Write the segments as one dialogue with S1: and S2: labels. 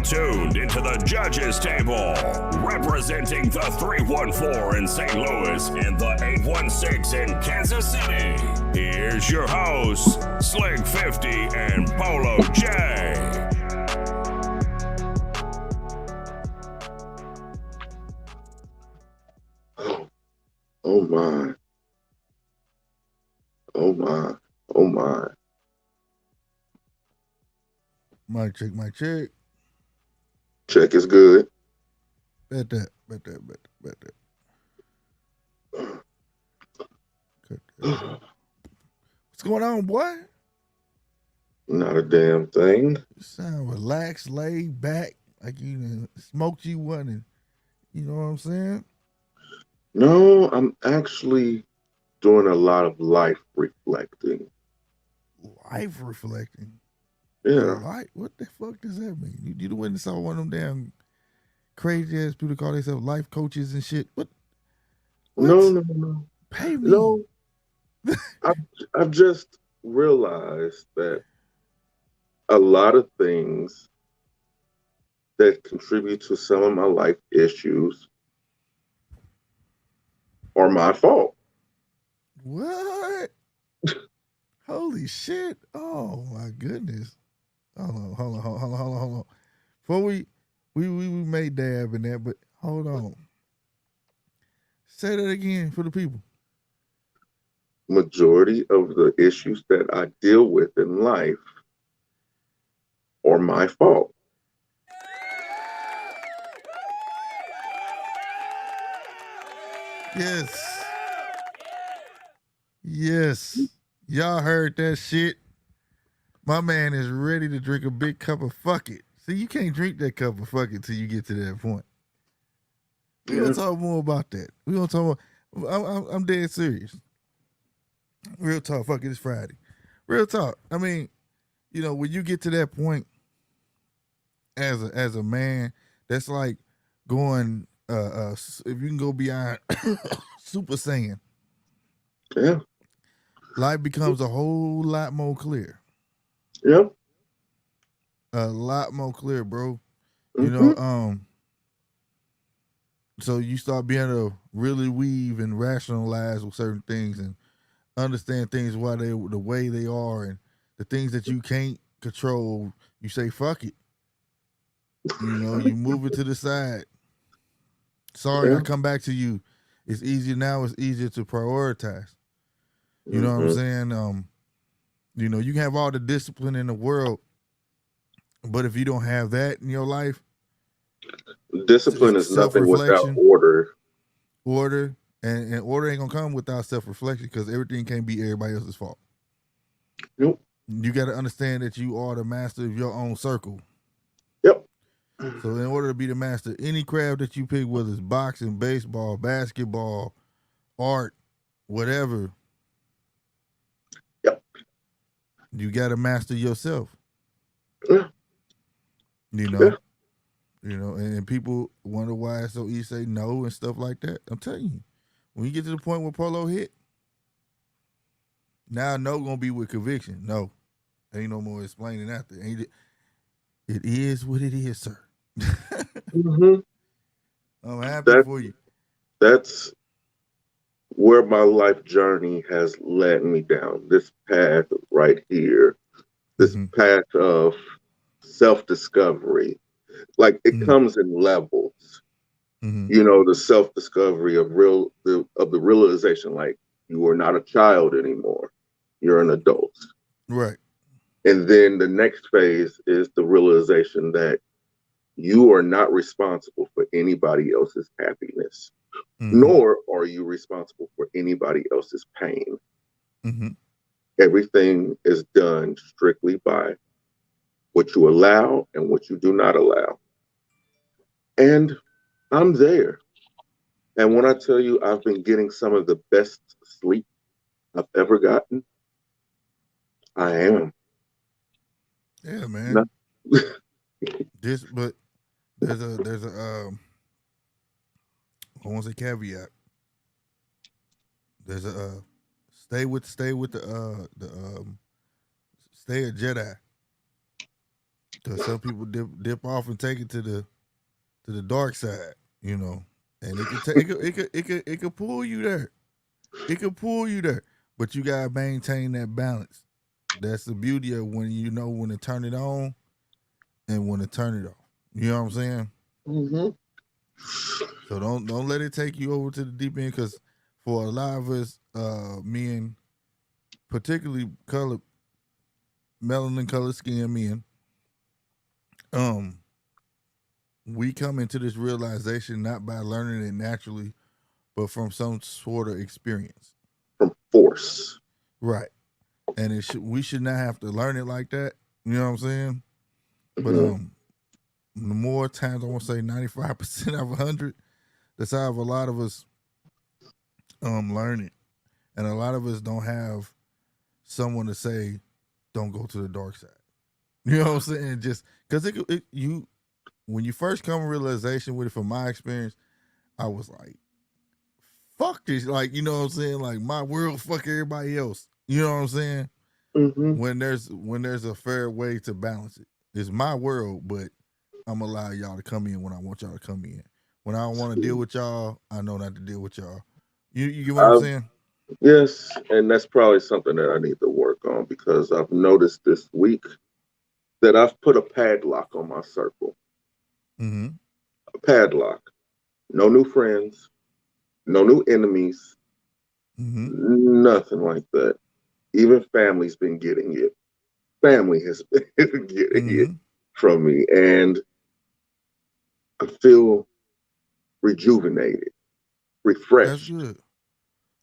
S1: tuned into the judges table, representing the 314 in St. Louis and the 816 in Kansas City. Here's your hosts, Sling 50 and Polo J.
S2: Oh my. Oh my. Oh my.
S3: Mic check, mic check.
S2: Check is good.
S3: Bet that. What's going on, boy?
S2: Not a damn thing.
S3: You sound relaxed, laid back, like you done smoked you one, and you know what I'm saying?
S2: No, I'm actually doing a lot of life reflecting.
S3: Life reflecting.
S2: Yeah.
S3: What the fuck does that mean? You went and saw one of them damn crazy ass people call themselves life coaches and shit. What?
S2: No.
S3: Pay me.
S2: No. I've just realized that a lot of things that contribute to some of my life issues are my fault.
S3: What? Holy shit. Oh my goodness. Hold on. Before we made dab in that, but hold on. Say that again for the people.
S2: Majority of the issues that I deal with in life are my fault.
S3: Yes. Y'all heard that shit. My man is ready to drink a big cup of fuck it. See, you can't drink that cup of fuck it till you get to that point. We're going to talk more about that. We're going to talk more. I'm dead serious. Real talk. Fuck it, it's Friday. Real talk. I mean, you know, when you get to that point as a man, that's like going, if you can go beyond Super Saiyan.
S2: Yeah.
S3: Life becomes a whole lot more clear.
S2: Yep.
S3: A lot more clear, bro. You know, so you start being able to really weave and rationalize with certain things and understand things why they the way they are, and the things that you can't control, you say fuck it. You know, you move it to the side. Sorry, I come back to you. It's easier now. It's easier to prioritize. You know what I'm saying? You know, you can have all the discipline in the world, but if you don't have that in your life,
S2: discipline is nothing without order.
S3: Order, and order ain't gonna come without self-reflection, because everything can't be everybody else's fault.
S2: Nope.
S3: You got to understand that you are the master of your own circle.
S2: Yep.
S3: So in order to be the master, any craft that you pick, whether it's boxing, baseball, basketball, art, whatever,
S2: yep,
S3: you got to master yourself.
S2: Yeah.
S3: You know, and people wonder why it's so easy to say no and stuff like that. I'm telling you, when you get to the point where Polo hit, now no gonna be with conviction. No, ain't no more explaining after. It is what it is, sir. I'm happy for you.
S2: That's where my life journey has led me down. This path right here, this path of self-discovery. Like it comes in levels. You know, the self-discovery of the realization, like you are not a child anymore. You're an adult.
S3: Right.
S2: And then the next phase is the realization that you are not responsible for anybody else's happiness, nor are you responsible for anybody else's pain. Everything is done strictly by what you allow and what you do not allow. And I'm there. And when I tell you I've been getting some of the best sleep I've ever gotten, I am.
S3: Yeah, man. But there's a I won't say caveat. There's a stay with the stay a Jedi. Because some people dip off and take it to the dark side, you know, and it could pull you there. It could pull you there, but you gotta maintain that balance. That's the beauty of when you know when to turn it on and when to turn it off. You know what I'm saying?
S2: Mm-hmm.
S3: So don't let it take you over to the deep end, because for a lot of us, men, particularly colored, melanin colored skin men, we come into this realization not by learning it naturally, but from some sort of experience.
S2: From force.
S3: Right. And we should not have to learn it like that. You know what I'm saying? But
S2: Mm-hmm.
S3: the more times, I want to say 95% out of 100, that's how a lot of us learn it. And a lot of us don't have someone to say, don't go to the dark side. You know what I'm saying? Just because when you first come to realization with it, from my experience, I was like, fuck this. Like, you know what I'm saying? Like, my world, fuck everybody else. You know what I'm saying?
S2: Mm-hmm.
S3: When there's a fair way to balance it. It's my world, but I'm gonna allow y'all to come in when I want y'all to come in. When I don't want to deal with y'all, I know not to deal with y'all. You get what I'm saying?
S2: Yes, and that's probably something that I need to work on, because I've noticed this week that I've put a padlock on my circle.
S3: Mm-hmm.
S2: A padlock. No new friends, no new enemies,
S3: Mm-hmm.
S2: nothing like that. Even family's been getting it. Family has been getting it
S3: Mm-hmm.
S2: from me, and I feel rejuvenated,
S3: That's
S2: refreshed.
S3: good.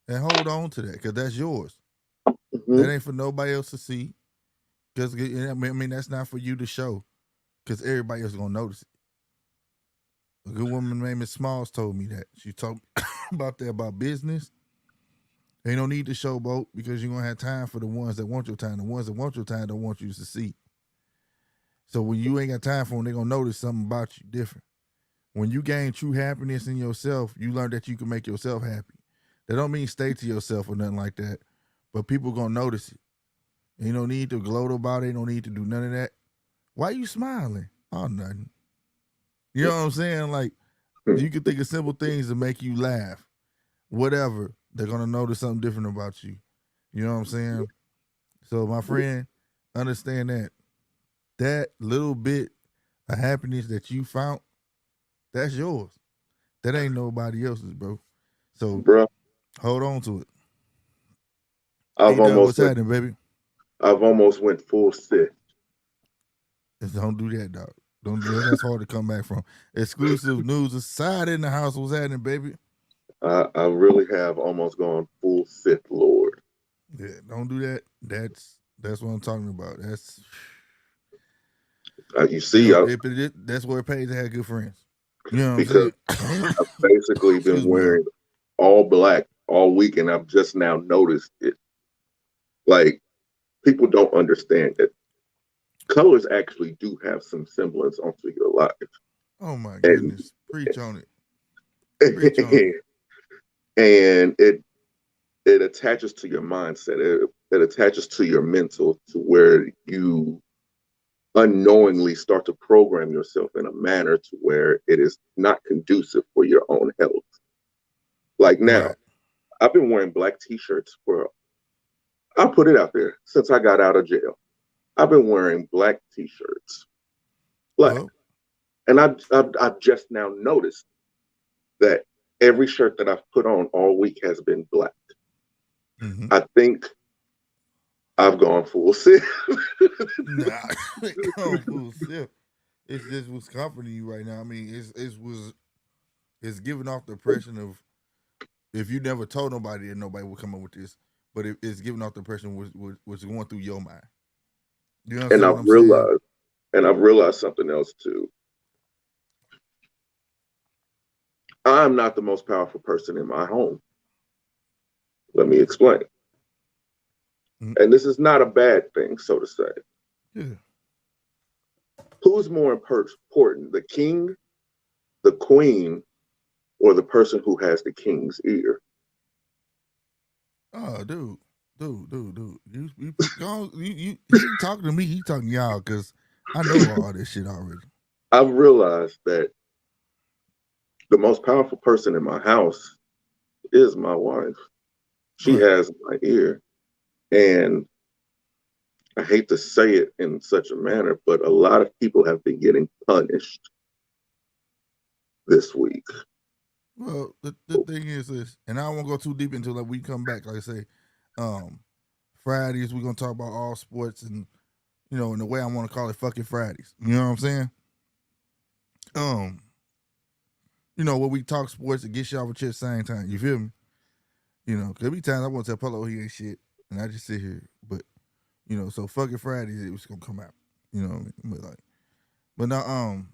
S3: And hold on to that, because that's yours.
S2: Mm-hmm.
S3: That ain't for nobody else to see. Because I mean, that's not for you to show, because everybody else is gonna notice it. A good woman named Miss Smalls told me that. She talked about business. Ain't no need to showboat, because you're gonna have time for the ones that want your time. The ones that want your time don't want you to succeed. So when you ain't got time for them, they're gonna notice something about you different. When you gain true happiness in yourself, you learn that you can make yourself happy. That don't mean stay to yourself or nothing like that, but people gonna notice it. Ain't no need to gloat about it. Ain't no need to do none of that. Why you smiling? Oh, nothing. You know what I'm saying? Like, you can think of simple things to make you laugh. Whatever, they're gonna notice something different about you. You know what I'm saying? So, my friend, understand that little bit of happiness that you found, that's yours. That ain't nobody else's, bro. So
S2: Bro,
S3: hold on to it.
S2: I've
S3: E-Dub,
S2: almost
S3: what's
S2: went
S3: happening, baby?
S2: I've almost went full Sith.
S3: Just don't do that, dog. Don't do that. That's hard to come back from. Exclusive news aside in the house. What's happening, baby?
S2: I really have almost gone full Sith Lord.
S3: Yeah, don't do that. That's what I'm talking about. That's
S2: You see,
S3: that's where it pays to have good friends. You know what
S2: because
S3: I'm saying?
S2: I've basically been
S3: Excuse me, y'all.
S2: wearing all black all week, and I've just now noticed it. Like, people don't understand that colors actually do have some semblance onto your life,
S3: Oh my
S2: and
S3: goodness. Preach on it. Preach on it.
S2: and it attaches to your mindset. It attaches to your mental, to where you unknowingly start to program yourself in a manner to where it is not conducive for your own health. Like now,
S3: Right.
S2: I've been wearing black t-shirts for, I'll put it out there, since I got out of jail. I've been wearing black t-shirts, black.
S3: Well,
S2: And I've just now noticed that every shirt that I've put on all week has been black.
S3: mm-hmm.
S2: I think I've gone full Sith.
S3: Nah. Oh, fool, still. It's just what's comforting you right now. I mean, it's giving off the impression of, if you never told nobody, then nobody would come up with this. But it's giving off the impression what's going through your mind. You
S2: and
S3: understand what
S2: I've
S3: I'm saying?
S2: realized, and I've realized something else too. I'm not the most powerful person in my home. Let me explain.
S3: Mm-hmm.
S2: And this is not a bad thing, so to say.
S3: Yeah.
S2: Who's more important, the king, the queen, or the person who has the king's ear?
S3: Oh, dude. You he talking to me, he talking to y'all, because I know all this shit already.
S2: I've realized that the most powerful person in my house is my wife. She
S3: Right.
S2: has my ear. And I hate to say it in such a manner, but a lot of people have been getting punished this week.
S3: Well, the thing is this, and I won't go too deep until like we come back. Like I say, Fridays we're gonna talk about all sports and in the way I want to call it, fucking Fridays. You know what I'm saying? When we talk sports, it gets you off a chest same time. You feel me? Cause every time I want to tell Polo he ain't shit, and I just sit here. But so fucking Fridays it was gonna come out. You know what I mean? But no,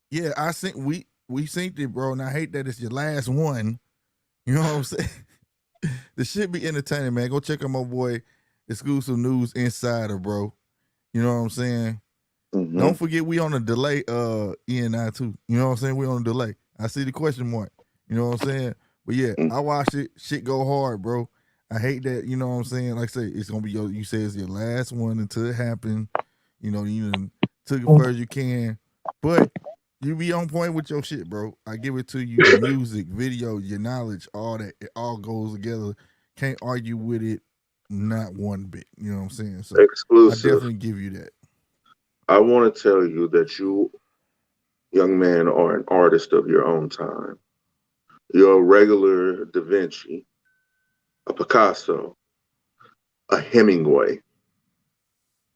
S3: yeah, I think we synced it, bro, and I hate that it's your last one. You know what I'm saying? The shit be entertaining, man. Go check out my boy, Exclusive News Insider, bro. You know what I'm saying?
S2: Mm-hmm.
S3: Don't forget we on a delay, E&I too. You know what I'm saying? We on a delay. I see the question mark. You know what I'm saying? But yeah, I watched it. Shit go hard, bro. I hate that, you know what I'm saying? Like I say, it's gonna be you say it's your last one until it happened. You took it far as you can. But you be on point with your shit, bro. I give it to you. The music, video, your knowledge, all that, it all goes together. Can't argue with it, not one bit. You know what I'm saying? So
S2: Exclusive.
S3: I definitely give you that.
S2: I want to tell you that you, young man, are an artist of your own time. You're a regular Da Vinci, a Picasso, a Hemingway.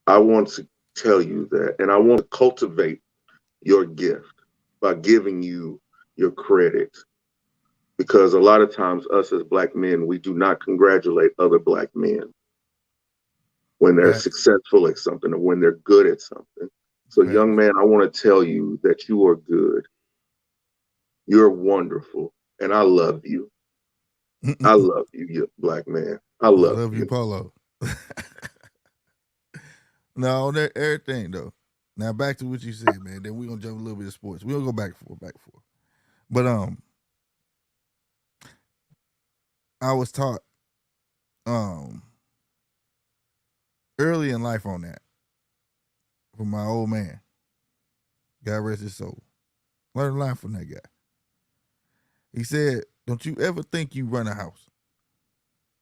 S2: I want to tell you that, and I want to cultivate your gift by giving you your credit. Because a lot of times, us as Black men, we do not congratulate other Black men when they're successful at something or when they're good at something. So, young man, I want to tell you that you are good. You're wonderful, and I love you. I love you, you Black man. I love
S3: you, Polo. No, on everything though. Now back to what you said, man. Then we're gonna jump a little bit of sports. We're gonna go back and forth. But I was taught early in life on that from my old man. God rest his soul. Learned a lot from that guy. He said, "Don't you ever think you run a house?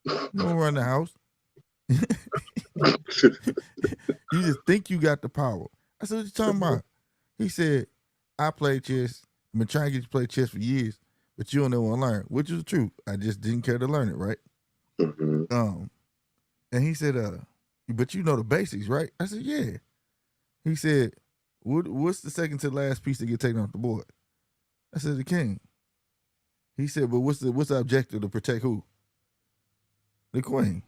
S3: You don't run the house. You just think you got the power." I said, "What you talking about?" He said, "I play chess. I've been trying to get you to play chess for years, but you don't know want to learn," which is true. I just didn't care to learn it, right?
S2: Mm-hmm.
S3: And he said, "But you know the basics, right?" I said, "Yeah." He said, "What's the second to last piece that get taken off the board?" I said, "The king." He said, "But what's the objective to protect who?" The queen.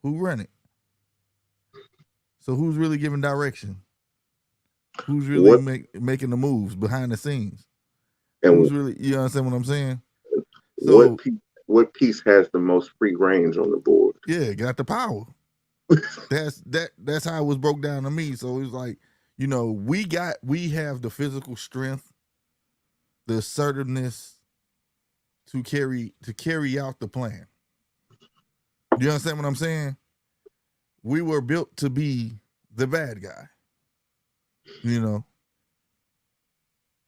S3: Who run it? So who's really giving direction? Who's really making the moves behind the scenes? And who's really, you understand what I'm saying?
S2: So what piece has the most free range on the board?
S3: Yeah, got the power. That's how it was broke down to me. So it was like, we have the physical strength, the assertiveness to carry out the plan. You understand what I'm saying? We were built to be the bad guy.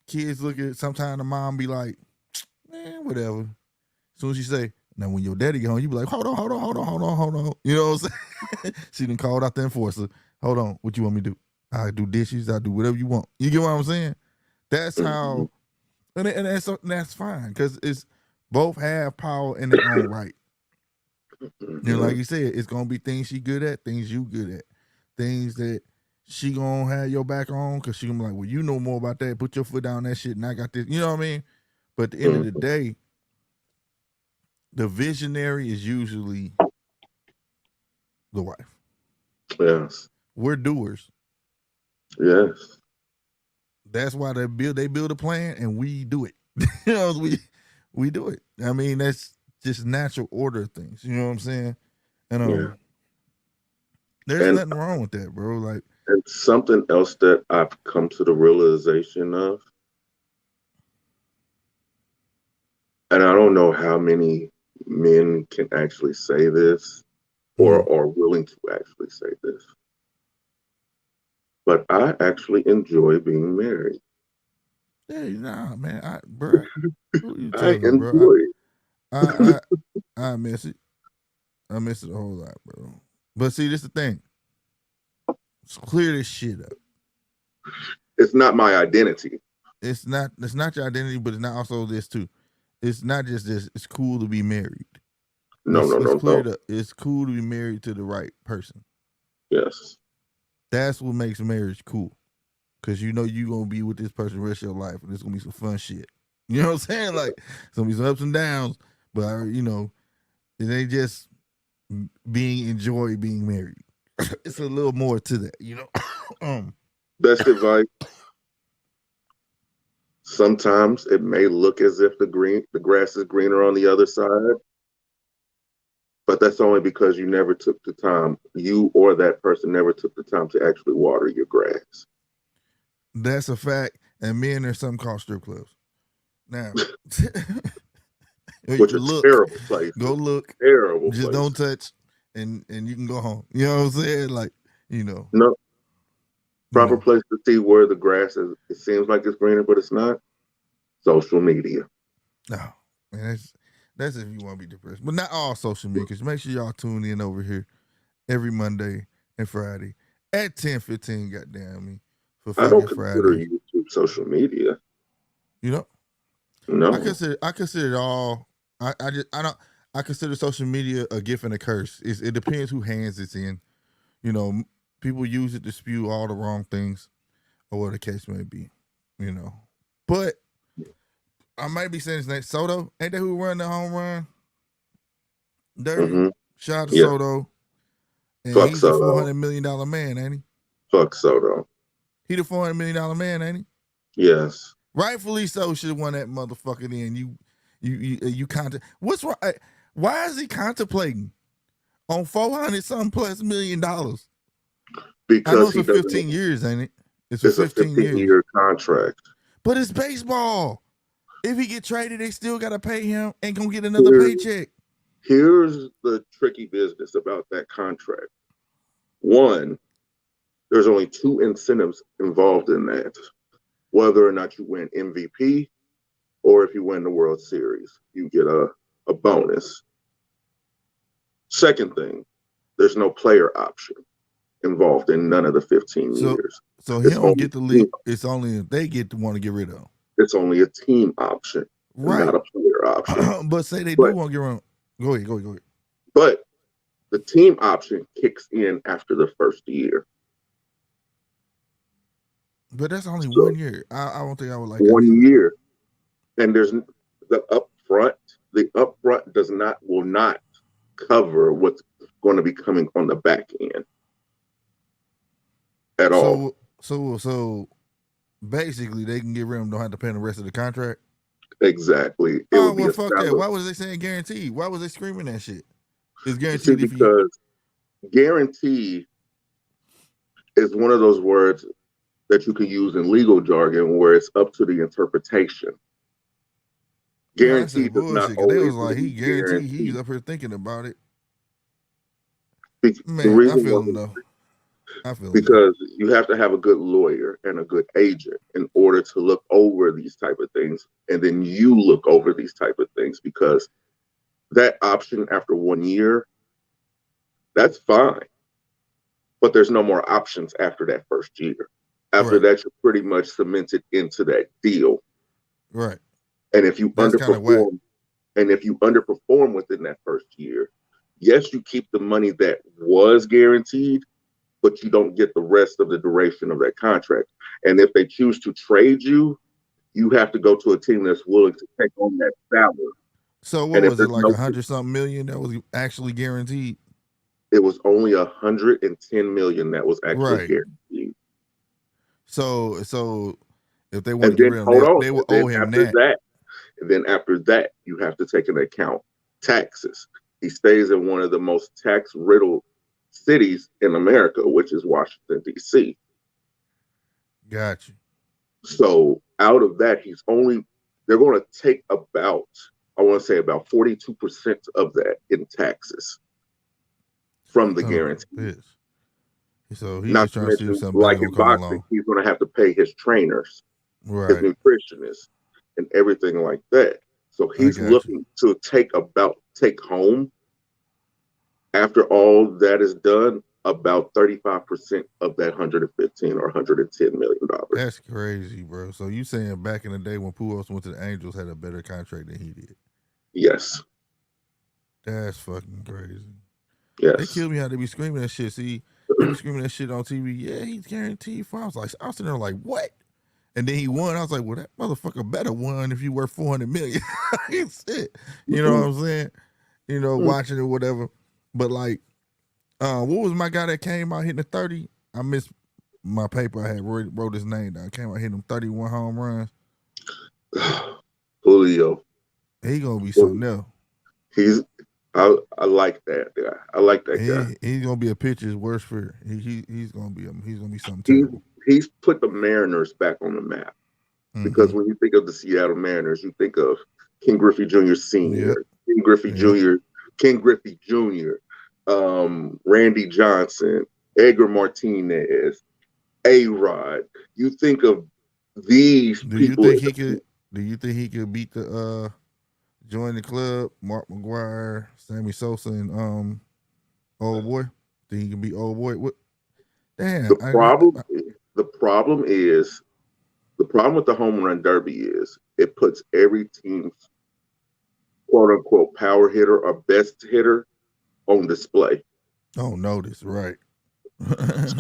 S3: Kids look at sometimes the mom be like, man, whatever. As soon as you say, now when your daddy get home, you be like, hold on. You know what I'm saying? She done called out the enforcer. Hold on, what you want me to do? I do dishes, I do whatever you want. You get what I'm saying? That's how, and that's fine, because it's both have power in their own right. Like you said, it's gonna be things she good at, things you good at, things that she gonna have your back on, because she gonna be like, well, you know more about that. Put your foot down that shit, and I got this. You know what I mean? But at the end of the day, the visionary is usually the wife.
S2: Yes.
S3: We're doers.
S2: Yes.
S3: That's why they build a plan and we do it. we do it. I mean, that's just natural order of things. You know what I'm saying? And there's nothing wrong with that, bro. Like,
S2: and something else that I've come to the realization of, and I don't know how many men can actually say this or are willing to actually say this. but I actually enjoy being married.
S3: Hey, nah, man, bro, who you
S2: I
S3: telling, bro?
S2: enjoy it.
S3: I, I miss it. I miss it a whole lot, bro. But see, this is the thing. Let's clear this shit up.
S2: It's not my identity.
S3: It's not your identity, but it's not also this too. It's not just this. It's cool to be married.
S2: No, no,
S3: Let's
S2: no,
S3: clear
S2: no.
S3: it up. It's cool to be married to the right person.
S2: Yes.
S3: That's what makes marriage cool. Cause you know you gonna be with this person the rest of your life, and there's gonna be some fun shit. You know what I'm saying? Like it's gonna be some ups and downs, but you know, it ain't just enjoy being married. It's a little more to that, you know.
S2: Best advice. Sometimes it may look as if the grass is greener on the other side, but that's only because you never took the time. You or that person never took the time to actually water your grass.
S3: That's a fact. And men, there's something called strip clubs. Now,
S2: Which are
S3: look,
S2: terrible places.
S3: go look,
S2: Terrible
S3: just
S2: places.
S3: don't touch, and you can go home. You know what I'm saying? Like, you know,
S2: No. Proper
S3: you know.
S2: place to see where the grass is. It seems like it's greener, but it's not. Social media.
S3: No, man, that's if you want to be depressed, but not all social media. Because make sure y'all tune in over here every Monday and Friday at 10:15. Goddamn me for
S2: I don't
S3: fucking
S2: consider
S3: Friday.
S2: YouTube social media.
S3: You know,
S2: No.
S3: I consider it all. I consider social media a gift and a curse. It depends who hands it's in. You know, people use it to spew all the wrong things, or what the case may be. You know, but I might be saying his name. Soto, ain't that who run the home run? Derby.
S2: Mm-hmm.
S3: Shout out to
S2: Yeah.
S3: Soto. And
S2: Fuck
S3: he's the
S2: Soto.
S3: $400 million man, ain't he?
S2: Fuck Soto.
S3: He the $400 million man, ain't he?
S2: Yes.
S3: Rightfully so, should have won that motherfucker. Then you what's wrong? Why is he contemplating on $400+ million? I know
S2: Because
S3: it's
S2: he
S3: for
S2: doesn't.
S3: 15 years, ain't it? It's for
S2: It's a
S3: 15 years.
S2: 15-year contract.
S3: But it's baseball. If he get traded, they still gotta pay him and gonna get another paycheck.
S2: Here's the tricky business about that contract. One, there's only two incentives involved in that. Whether or not you win MVP or if you win the World Series, you get a bonus. Second thing, there's no player option involved in none of the 15 years.
S3: So he don't get the lead. It's only if they get to want to get rid of him.
S2: It's only a team option,
S3: right?
S2: Not a player option.
S3: But say they do want to get rid of him. Go ahead.
S2: But the team option kicks in after the first year.
S3: But that's only 1 year. I don't think I would like
S2: 1 year. And there's the upfront. The upfront will not cover what's going to be coming on the back end at all.
S3: So basically, they can get rid of him. Don't have to pay the rest of the contract.
S2: Exactly.
S3: Fuck that. Why was they saying guaranteed? Why was they screaming that shit? It's guaranteed
S2: because guarantee is one of those words that you can use in legal jargon where it's up to the interpretation. Guaranteed does not always.
S3: They was like he guaranteed. He's up here thinking about it.
S2: Man, I feel him though. Because you have to have a good lawyer and a good agent in order to look over these type of things, and then you look over these type of things, because that option after 1 year, that's fine, but there's no more options after that first year. After that, you're pretty much cemented into that deal,
S3: right?
S2: And if you underperform, within that first year, yes, you keep the money that was guaranteed, but you don't get the rest of the duration of that contract. And if they choose to trade you, you have to go to a team that's willing to take on that salary.
S3: So what was it, like 100-something million that was actually guaranteed?
S2: It was only 110 million that was actually guaranteed.
S3: So if they want to get rid of him, they will owe him that.
S2: And then after that, you have to take into account taxes. He stays in one of the most tax-riddled cities in America, which is Washington, D.C.
S3: Got you.
S2: So out of that, they're going to take about 42% of that in taxes from the guarantee.
S3: So he's
S2: Not
S3: just
S2: to
S3: trying to see if
S2: mention,
S3: something better
S2: like
S3: gonna
S2: in
S3: come
S2: boxing,
S3: along.
S2: he's going to have to pay his trainers, his
S3: Right.
S2: nutritionists, and everything like that. So
S3: I
S2: he's
S3: got
S2: looking to take home, after all that is done, about 35% of that 115 or 110 million dollars.
S3: That's crazy, bro. So you saying back in the day when Pujols went to the Angels had a better contract than he did?
S2: Yes.
S3: That's fucking crazy.
S2: Yes.
S3: They killed me how they be screaming that shit. See, they be screaming that shit on TV. Yeah, he's guaranteed for. I was sitting there like, what? And then he won. I was like, well, that motherfucker better won if you worth 400 million. It's it. You know what I'm saying? You know, watching it, whatever. But like, what was my guy that came out hitting the 30? I missed my paper. I had wrote his name down. Came out hitting him 31 home runs.
S2: Julio.
S3: He gonna be something else.
S2: I like that guy. I like that guy.
S3: He's gonna be a pitcher's worst fear. He's gonna be something terrible.
S2: He's put the Mariners back on the map. Because when you think of the Seattle Mariners, you think of King Griffey Jr. Sr., King Griffey Jr., King Griffey Jr., Randy Johnson, Edgar Martinez, A-Rod. You think of these people.
S3: Do you think he could beat the join the club, Mark McGuire, Sammy Sosa, and old boy? Think he can beat old boy? What? Damn.
S2: The problem with the home run derby is it puts every team's quote unquote power hitter or best hitter on display.
S3: Oh, notice, right.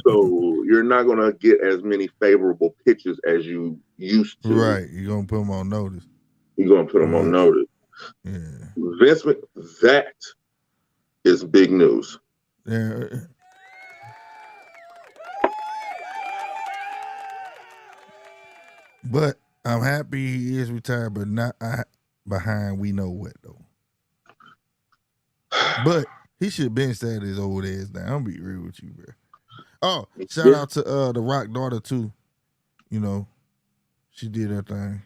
S2: So you're not going to get as many favorable pitches as you used to.
S3: Right. You're going to put them on notice.
S2: You're going to put them on notice.
S3: Yeah.
S2: Vince, that is big news.
S3: Yeah. But I'm happy he is retired, but not behind we know what, though. But he should have been sad his old ass down. I'm be real with you, bro. Oh, shout out to the Rock daughter too. You know, she did her thing.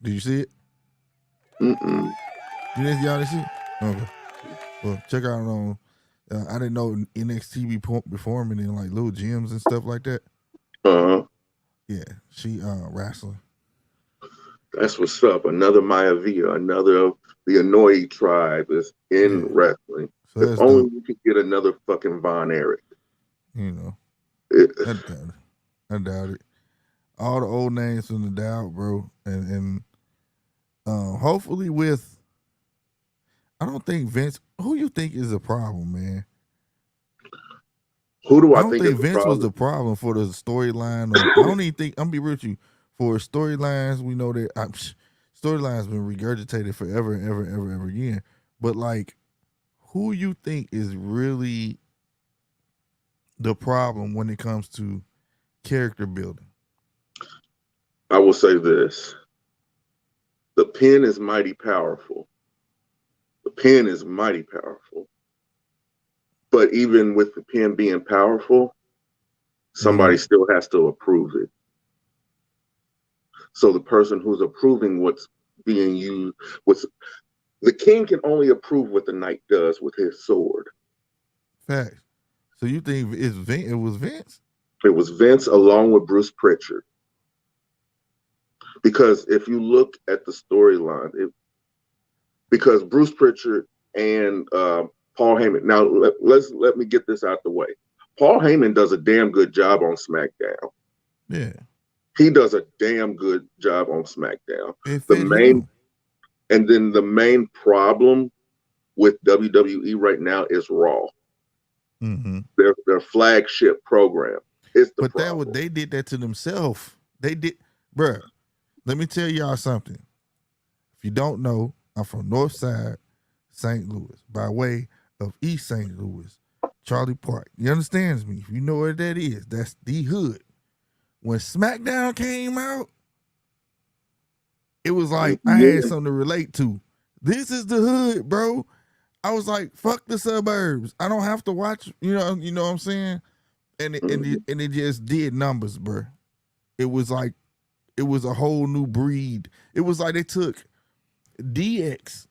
S3: Did you see it?
S2: Mm-mm.
S3: Y'all didn't see it? Okay. Well, check out on. I didn't know NXT be performing in like little gyms and stuff like that. Yeah, she wrestling.
S2: That's what's up. Another Maya Villa, another of the Annoy tribe is in wrestling. So if only we could get another fucking Von Erich.
S3: You know, I doubt it. All the old names from the doubt, bro, and hopefully with. I don't think Vince. Who you think is a problem, man?
S2: Who do I
S3: don't think Vince was the problem for the storyline. I don't even think. I'm gonna be real with you. For storylines, we know that storylines been regurgitated forever and ever again. But like, who you think is really the problem when it comes to character building?
S2: I will say this: the pen is mighty powerful. The pen is mighty powerful. But even with the pen being powerful, somebody still has to approve it. So the person who's approving what's being used, the king can only approve what the knight does with his sword.
S3: Facts. So you think it was Vince?
S2: It was Vince along with Bruce Pritchard. Because if you look at the storyline, because Bruce Pritchard and Paul Heyman. Now let me get this out the way. Paul Heyman does a damn good job on SmackDown.
S3: Yeah.
S2: He does a damn good job on SmackDown. The main problem with WWE right now is Raw.
S3: Mm-hmm.
S2: Their flagship program.
S3: They did that to themselves. They did, bruh. Let me tell y'all something. If you don't know, I'm from North Side, St. Louis, by way of East St. Louis, Charlie Park. You understand me? If you know where that is, that's the hood. When SmackDown came out, it was like I had something to relate to. This is the hood, bro. I was like, fuck the suburbs. I don't have to watch, you know what I'm saying? And it just did numbers, bro. It was like, it was a whole new breed. It was like they took DX.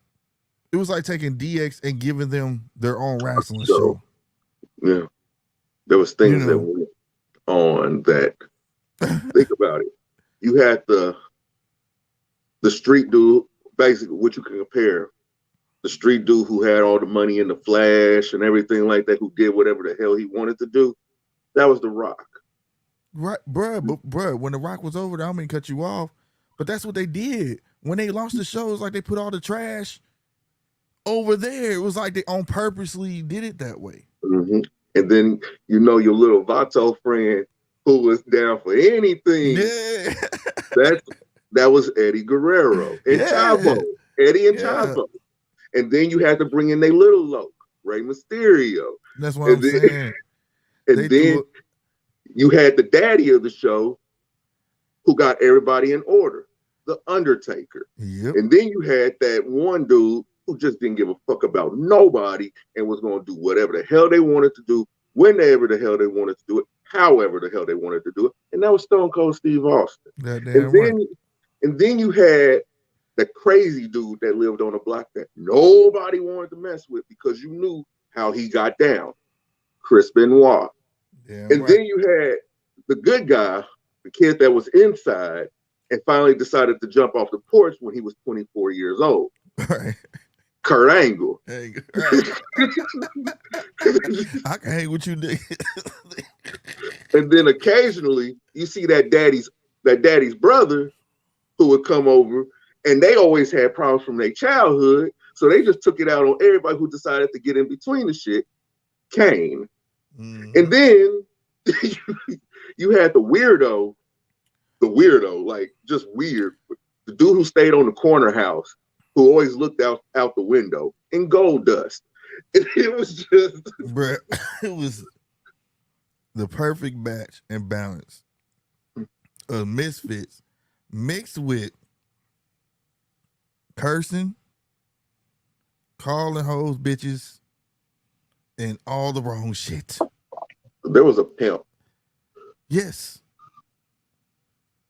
S3: It was like taking DX and giving them their own wrestling show.
S2: Yeah. There was things that went on that, think about it. You had the street dude, basically what you can compare. The street dude who had all the money in the Flash and everything like that, who did whatever the hell he wanted to do. That was The Rock.
S3: Right, bruh, when The Rock was over there, I don't mean to cut you off, but that's what they did. When they launched the show, it was like they put all the trash over there. It was like they on purposely did it that way.
S2: Mm-hmm. And then, your little Vato friend who was down for anything.
S3: Yeah.
S2: That was Eddie Guerrero and Chavo. Eddie and Chavo. And then you had to bring in their little loc, Rey Mysterio.
S3: That's what I'm saying.
S2: And then you had the daddy of the show who got everybody in order, The Undertaker.
S3: Yep.
S2: And then you had that one dude who just didn't give a fuck about nobody and was going to do whatever the hell they wanted to do, whenever the hell they wanted to do it, however the hell they wanted to do it. And that was Stone Cold Steve Austin. And then you had the crazy dude that lived on a block that nobody wanted to mess with because you knew how he got down, Chris Benoit. And then you had the good guy, the kid that was inside and finally decided to jump off the porch when he was 24 years old.
S3: Right.
S2: Kurt Angle.
S3: Hey, right. I can hang with you, nigga.
S2: And then occasionally you see that daddy's brother who would come over, and they always had problems from their childhood, so they just took it out on everybody who decided to get in between the shit. Kane. Mm-hmm. And then you had the weirdo, like just weird, the dude who stayed on the corner house, who always looked out the window in Gold Dust. It was just,
S3: bruh, it was the perfect match and balance of misfits mixed with cursing, calling hoes bitches, and all the wrong shit.
S2: There was a pimp.
S3: Yes.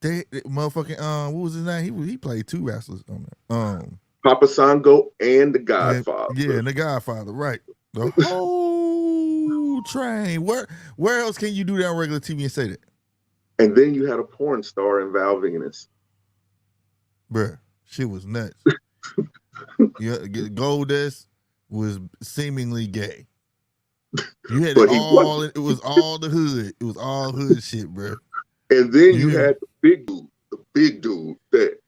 S3: They motherfucking what was his name? He played two wrestlers on there.
S2: Papa Sango and the Godfather.
S3: Yeah, and the Godfather, right. The whole train. Where else can you do that on regular TV and say that?
S2: And then you had a porn star in Val Venus.
S3: Bruh, shit was nuts. Goldust was seemingly gay. You had it all. It was all the hood. It was all hood shit, bro.
S2: And then you had the big dude that,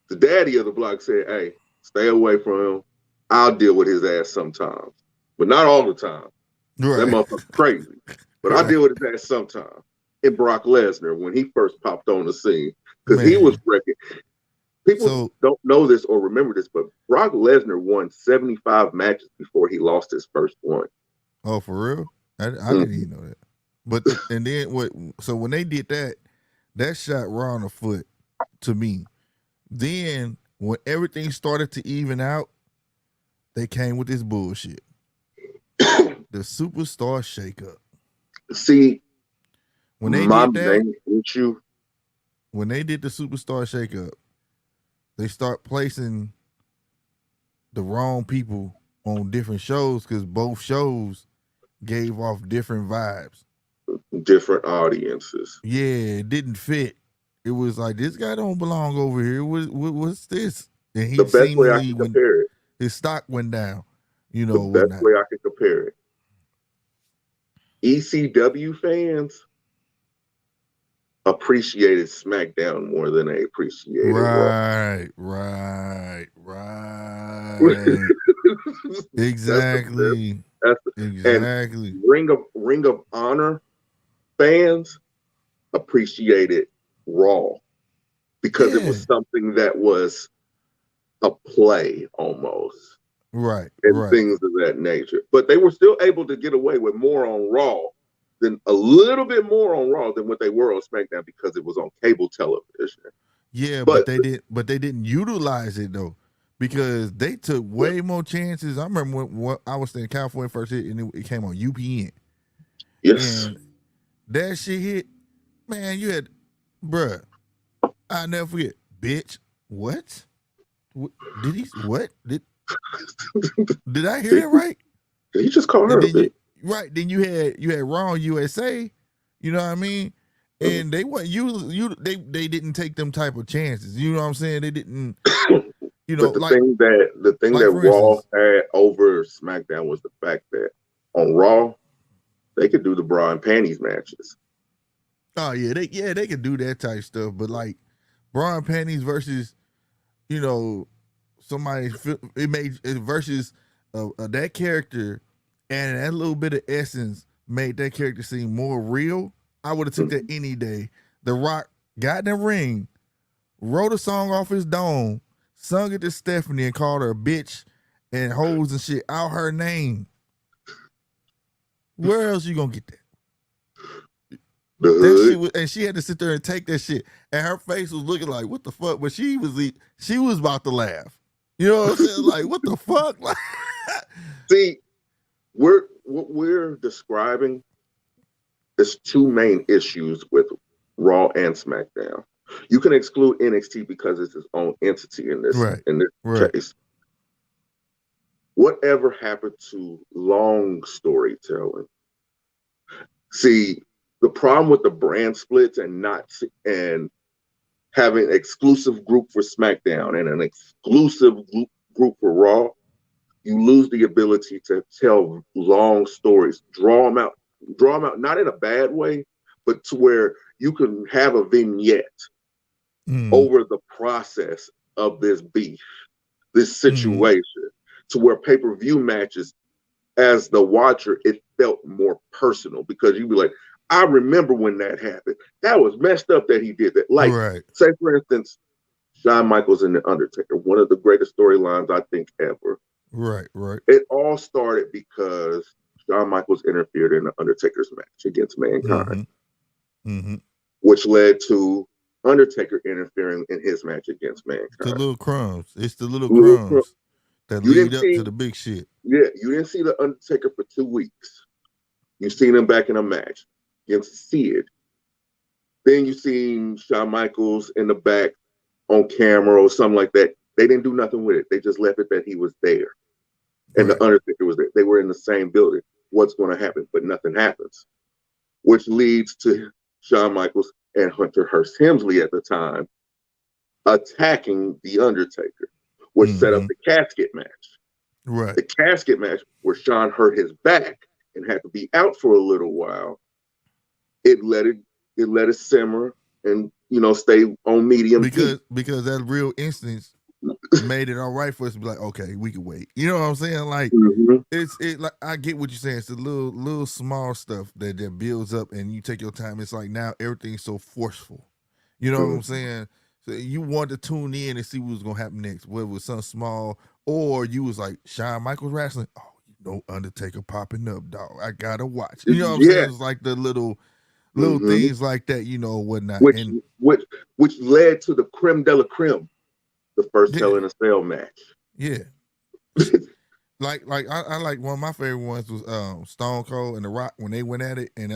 S2: the daddy of the block said, "Hey, stay away from him. I'll deal with his ass sometimes, but not all the time. Right. That motherfucker's crazy, but I'll deal with his ass sometimes." And Brock Lesnar, when he first popped on the scene, because he was wrecking. People don't know this or remember this, but Brock Lesnar won 75 matches before he lost his first one.
S3: Oh, for real? I didn't even know that. But and then what? So when they did that, that shot Raw in the foot to me. Then when everything started to even out, they came with this bullshit. The superstar shakeup.
S2: See,
S3: when they
S2: my
S3: did that,
S2: issue.
S3: When they did the superstar shakeup, they start placing the wrong people on different shows because both shows gave off different vibes.
S2: Different audiences.
S3: Yeah, it didn't fit. It was like, this guy don't belong over here. What's this? And he
S2: the best way I can compare it.
S3: His stock went down.
S2: The best way I can compare it. ECW fans appreciated SmackDown more than they appreciated
S3: Raw. Right. Exactly. Exactly.
S2: And Ring of Honor fans appreciated Raw because it was something that was a play almost.
S3: Right.
S2: And things of that nature. But they were still able to get away with more on Raw than a little bit more on Raw than what they were on SmackDown because it was on cable television.
S3: Yeah, but they didn't utilize it though. Because they took way more chances. I remember when I was in California first hit and it came on UPN.
S2: Yes.
S3: And that shit hit, man, you had, bruh, I'll never forget, bitch, what? Did I hear that right?
S2: He just called her a bitch.
S3: right. Then you had Raw and USA. You know what I mean? And they weren't they didn't take them type of chances. You know what I'm saying? They didn't. You know,
S2: But the
S3: like
S2: thing that
S3: for
S2: Raw
S3: instance,
S2: had over SmackDown was the fact that on Raw they could do the bra and panties matches.
S3: oh yeah, they could do that type stuff. But like bra and panties versus you know somebody it made it versus that character and that little bit of essence made that character seem more real. I would have took that any day. The Rock got in the ring, wrote a song off his dome, sung it to Stephanie and called her a bitch and hoes and shit out her name. Where else you gonna get that?
S2: The
S3: That
S2: hood.
S3: shit was, and she had to sit there and take that shit, and her face was looking like, "What the fuck?" But she was about to laugh. You know what I'm saying? Like, what the fuck? Like,
S2: See, what we're describing is two main issues with Raw and SmackDown. You can exclude NXT because it's its own entity in this
S3: right,
S2: case. Whatever happened to long storytelling? See, the problem with the brand splits and having an exclusive group for SmackDown and an exclusive group for Raw, you lose the ability to tell long stories, draw them out, not in a bad way, but to where you can have a vignette over the process of this beef, this situation, to where pay-per-view matches, as the watcher, it felt more personal because you'd be like, I remember when that happened. That was messed up that he did that. Like, say for instance, Shawn Michaels and The Undertaker, one of the greatest storylines I think ever.
S3: Right.
S2: It all started because Shawn Michaels interfered in The Undertaker's match against Mankind, which led to Undertaker interfering in his match against Mankind.
S3: The little crumbs. It's the little crumbs that lead up to the big shit.
S2: Yeah, you didn't see The Undertaker for 2 weeks. You seen him back in a match against Sid. Then you seen Shawn Michaels in the back on camera or something like that. They didn't do nothing with it. They just left it that he was there. And The Undertaker was there. They were in the same building. What's going to happen? But nothing happens. Which leads to Shawn Michaels and Hunter Hearst Helmsley at the time attacking The Undertaker, which set up the casket match.
S3: Right.
S2: The casket match where Shawn hurt his back and had to be out for a little while. It let it simmer and stay on medium
S3: because that real instance made it all right for us to be like, okay, we can wait. You know what I'm saying? Like it's like I get what you're saying. It's the little small stuff that builds up and you take your time. It's like now everything's so forceful. You know what I'm saying? So you want to tune in and see what's gonna happen next, whether it was something small or you was like Shawn Michaels wrestling. Oh, Undertaker popping up, dog. I gotta watch. You know what I'm saying? It's like the little things like that, whatnot.
S2: Which led to the creme de la creme, the first Hell in a Cell match.
S3: Yeah. like I like one of my favorite ones was Stone Cold and The Rock when they went at it and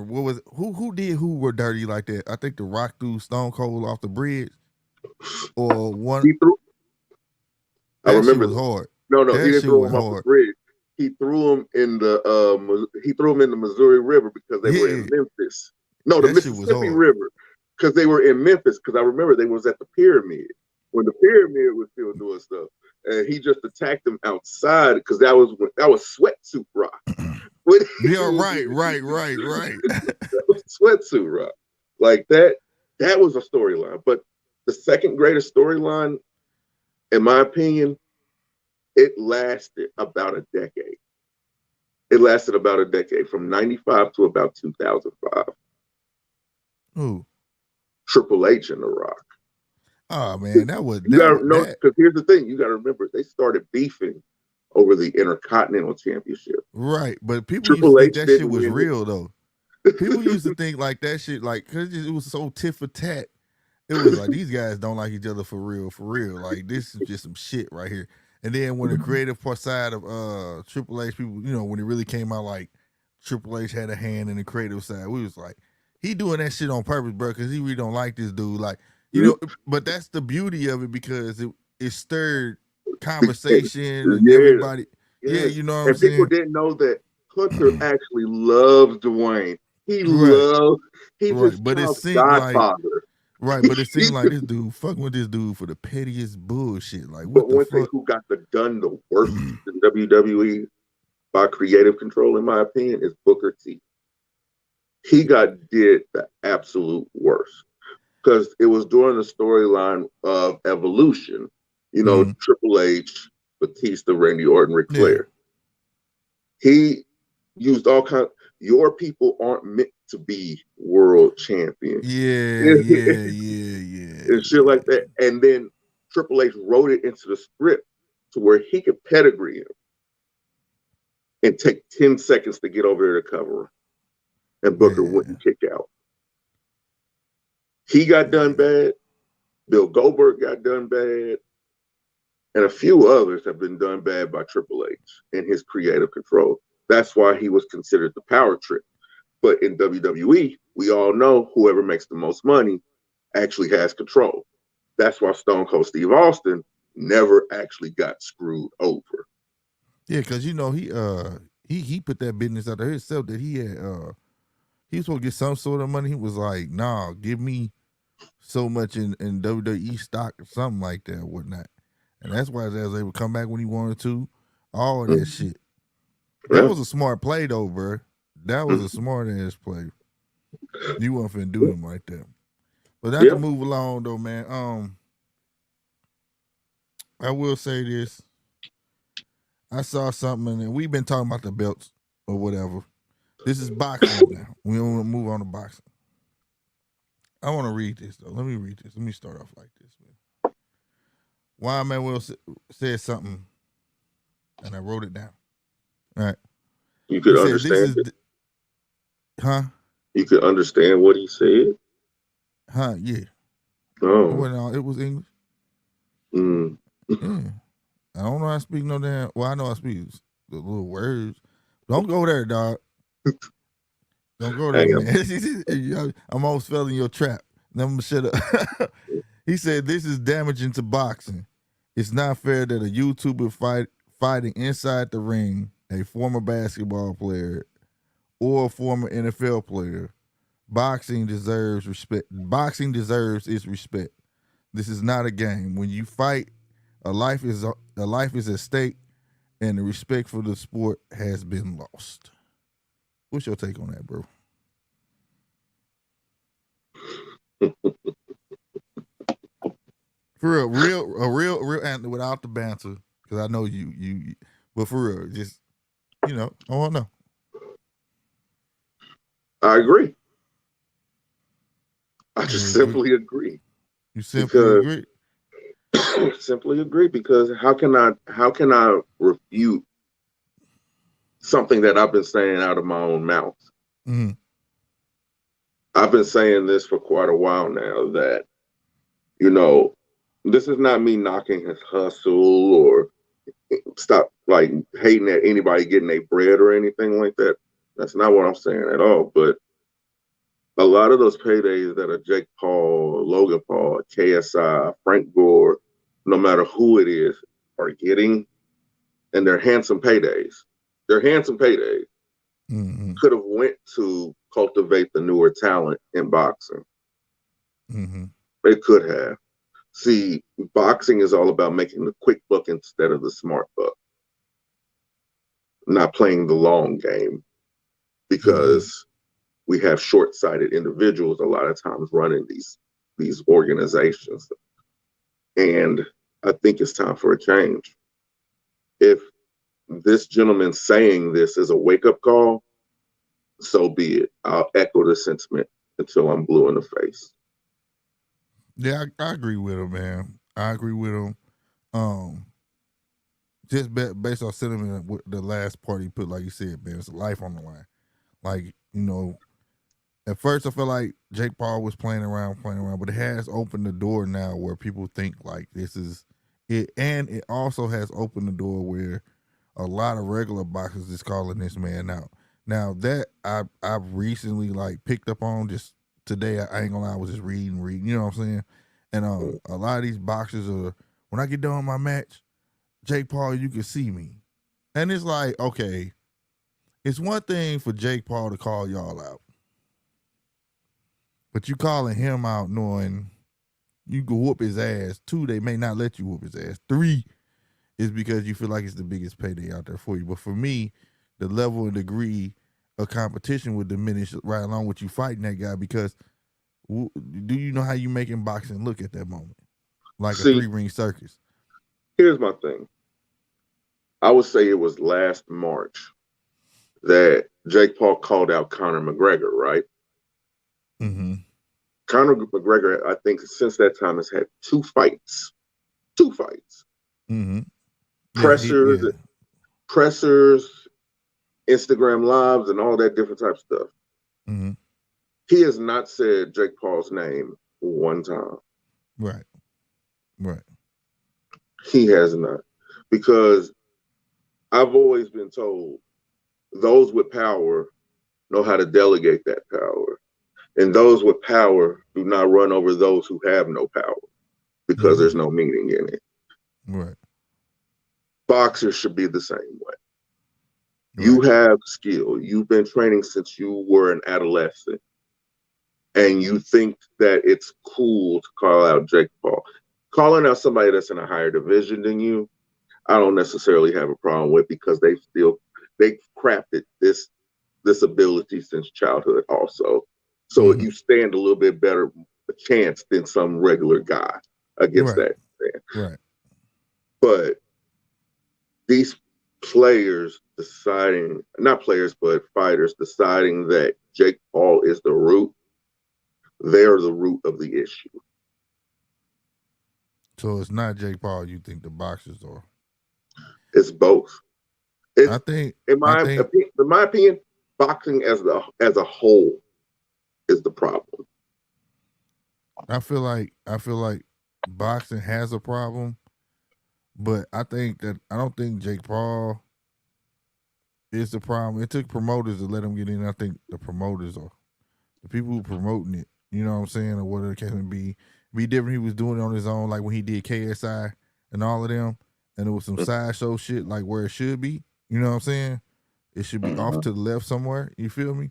S3: what was it? Who were dirty like that? I think The Rock threw Stone Cold off the bridge or one.
S2: He threw. I remember
S3: it was hard.
S2: No, he didn't throw him off the bridge. He threw him in the Missouri River because they were in Memphis. No, the Mississippi River because they were in Memphis. Because I remember they was at the pyramid when the pyramid was still doing stuff, and he just attacked them outside because that was Sweatsuit Rock.
S3: Yeah, right.
S2: That was Sweatsuit Rock. Like that was a storyline. But the second greatest storyline, in my opinion, it lasted about a decade. It lasted about a decade, from 95 to about 2005.
S3: Who?
S2: Triple H and The Rock.
S3: Oh, man, that was...
S2: because here's the thing. You got to remember, they started beefing over the Intercontinental Championship.
S3: Right, but people used to think that shit was real, though. People used to think like that shit, like, because it was so tit for tat. It was like, these guys don't like each other for real. Like, this is just some shit right here. And then when the creative side of Triple H, people, when it really came out like Triple H had a hand in the creative side, we was like, he doing that shit on purpose, bro, because he really don't like this dude. Like, but that's the beauty of it because it stirred conversation and everybody. Yeah,
S2: Yes.
S3: you know what I'm
S2: And people
S3: saying?
S2: didn't know that Hunter actually loves Dwayne.
S3: Right,
S2: He's
S3: right.
S2: his
S3: But it
S2: child's
S3: seemed like
S2: godfather.
S3: right, but it seemed like this dude fucking with this dude for the pettiest bullshit. Like
S2: But
S3: what the
S2: one thing
S3: fuck?
S2: who got done the worst in WWE by creative control, in my opinion, is Booker T. He did the absolute worst because it was during the storyline of Evolution. You know,
S3: Mhm.
S2: Triple H, Batista, Randy Orton, Ric
S3: Yeah.
S2: Flair. He used all kinds. Your people aren't meant to be world champion
S3: Yeah,
S2: and
S3: yeah, yeah, yeah,
S2: shit like
S3: yeah.
S2: that. And then Triple H wrote it into the script to where he could pedigree him and take 10 seconds to get over there to cover him, and Booker
S3: Man.
S2: wouldn't kick out. He got done
S3: Yeah.
S2: bad. Bill Goldberg got done bad. And a few others have been done bad by Triple H in his creative control. That's why he was considered the power trip. But in WWE, we all know whoever makes the most money actually has control. That's why Stone Cold Steve Austin never actually got screwed over.
S3: Yeah, because you know he put that business out there himself that he was supposed to get some sort of money. He was like, nah, give me so much in WWE stock or something like that or whatnot. And that's why his ass was able to come back when he wanted to. All of that shit. That
S2: Yeah.
S3: was a smart play though, bro. That was a smart ass play. You weren't finna do him like that. But not to
S2: Yeah.
S3: move along though, man. I will say this. I saw something and we've been talking about the belts or whatever. This is boxing now. We want to move on to boxing. I want to read this though. Let me read this. Let me start off like this, man. Juan Manuel said something, and I wrote it down. All right.
S2: You
S3: He
S2: could
S3: said, "This
S2: understand
S3: is,
S2: it.
S3: huh,
S2: You could understand what he said.
S3: huh, yeah. It
S2: Oh.
S3: wasn't all. It was English.
S2: Mm.
S3: Yeah. I don't know how to speak no damn. Well, I know I speak the little words. Don't go there, dog. Don't go there,
S2: Hang on.
S3: man. I'm almost fell in your trap. Now I'm gonna shut up." He said, "This is damaging to boxing. It's not fair that a YouTuber fighting inside the ring, a former basketball player or a former NFL player. Boxing deserves respect. Boxing deserves its respect. This is not a game. When you fight, a life is at stake, and the respect for the sport has been lost." What's your take on that, bro? For a real answer without the banter, because I know you, but for real, just I want to know.
S2: I agree. I
S3: You
S2: just
S3: agree?
S2: simply agree
S3: You simply
S2: because
S3: agree?
S2: simply agree because how can I refute something that I've been saying out of my own mouth?
S3: Mm-hmm.
S2: I've been saying this for quite a while now that you know this is not me knocking his hustle or stop like hating at anybody getting their bread or anything like that. That's not what I'm saying at all. But a lot of those paydays that are Jake Paul, Logan Paul, KSI, Frank Gore, no matter who it is, are getting, and they're handsome paydays. They're handsome paydays.
S3: Mm-hmm.
S2: Could have went to cultivate the newer talent in boxing.
S3: Mm-hmm.
S2: They could have. See, boxing is all about making the quick buck instead of the smart buck, not playing the long game
S3: Mm-hmm.
S2: because we have short-sighted individuals a lot of times running these organizations. And I think it's time for a change. If this gentleman saying this is a wake-up call, so be it. I'll echo the sentiment until I'm blue in the face.
S3: Yeah, I agree with him, man. I agree with him. Um, just based on sentiment with the last part he put, like you said, man, it's life on the line. Like at first I felt like Jake Paul was playing around, but it has opened the door now where people think like this is it, and it also has opened the door where a lot of regular boxers is calling this man out. Now that I've recently like picked up on just today, I ain't gonna lie, I was just reading, you know what I'm saying? And a lot of these boxers are when I get done with my match, Jake Paul, you can see me. And it's like, okay, it's one thing for Jake Paul to call y'all out, but you calling him out knowing you can whoop his ass. 2, they may not let you whoop his ass. 3 is because you feel like it's the biggest payday out there for you. But for me, the level and degree of competition would diminish right along with you fighting that guy, because do you know how you making boxing look at that moment? Like a
S2: See,
S3: 3-ring circus.
S2: here's my thing. I would say it was last March that Jake Paul called out Conor McGregor, right?
S3: Mm-hmm.
S2: Conor McGregor, I think, since that time has had 2 fights. 2 fights.
S3: Mm-hmm.
S2: Pressers, pressers, Instagram lives, and all that different type of stuff.
S3: Mm-hmm.
S2: He has not said Jake Paul's name one time.
S3: Right.
S2: He has not. Because I've always been told those with power know how to delegate that power. And those with power do not run over those who have no power, because there's no meaning in it.
S3: Right.
S2: Boxers should be the same way.
S3: Right.
S2: You have skill. You've been training since you were an adolescent. And you think that it's cool to call out Jake Paul. Calling out somebody that's in a higher division than you, I don't necessarily have a problem with, because they've crafted this ability since childhood also. So you stand a little bit better a chance than some regular guy against that.
S3: Right.
S2: But these players deciding, not players, but fighters deciding that Jake Paul is the root, they're the root of the issue.
S3: So it's not Jake Paul you think the boxers are?
S2: It's both.
S3: I think,
S2: in my opinion, boxing as a whole is the problem.
S3: I feel like boxing has a problem, but I don't think Jake Paul is the problem. It took promoters to let him get in. I think the promoters are the people who promoting it. You know what I'm saying, or whatever the case may be. Be different. He was doing it on his own, like when he did KSI and all of them, and it was some sideshow shit, like where it should be. You know what I'm saying? It should be off to the left somewhere. You feel me?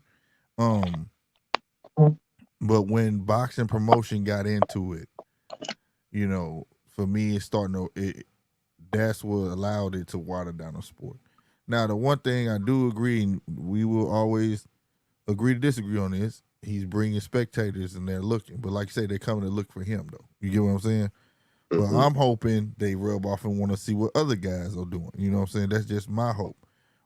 S3: But when boxing promotion got into it, you know, for me, it's starting to. That's what allowed it to water down the sport. Now, the one thing I do agree, and we will always agree to disagree on this, he's bringing spectators and they're looking. But like I say, they're coming to look for him, though. You get what I'm saying? But I'm hoping they rub off and want to see what other guys are doing. You know what I'm saying? That's just my hope.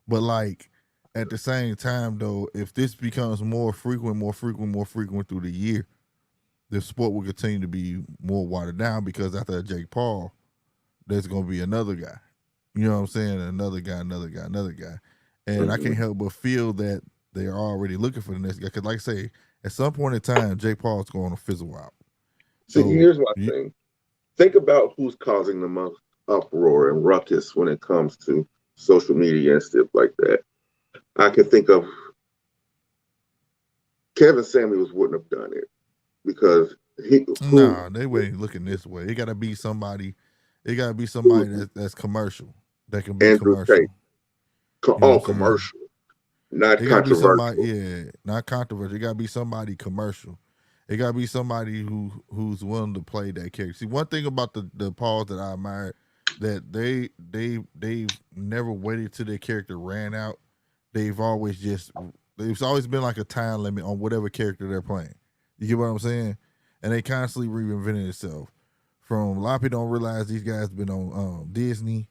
S3: But like at the same time, though, if this becomes more frequent through the year, the sport will continue to be more watered down, because after Jake Paul, there's going to be another guy. You know what I'm saying? Another guy. And I can't help but feel that they are already looking for the next guy. Because like I say, at some point in time, Jake Paul's going to fizzle out.
S2: So here's my thing. Think about who's causing the most uproar and ruckus when it comes to social media and stuff like that. I can think of Kevin Samuels wouldn't have done it, because they
S3: wouldn't looking this way. It got to be somebody. It got to be somebody that's commercial, that can be
S2: Andrew
S3: commercial.
S2: Tate. Commercial, not controversial.
S3: Not controversial. It got to be somebody commercial. It got to be somebody who's willing to play that character. See, one thing about the Pauls that I admire, that they've never waited till their character ran out. There's always been like a time limit on whatever character they're playing. You get what I'm saying? And they constantly reinventing itself. From a lot of people don't realize these guys been on Disney.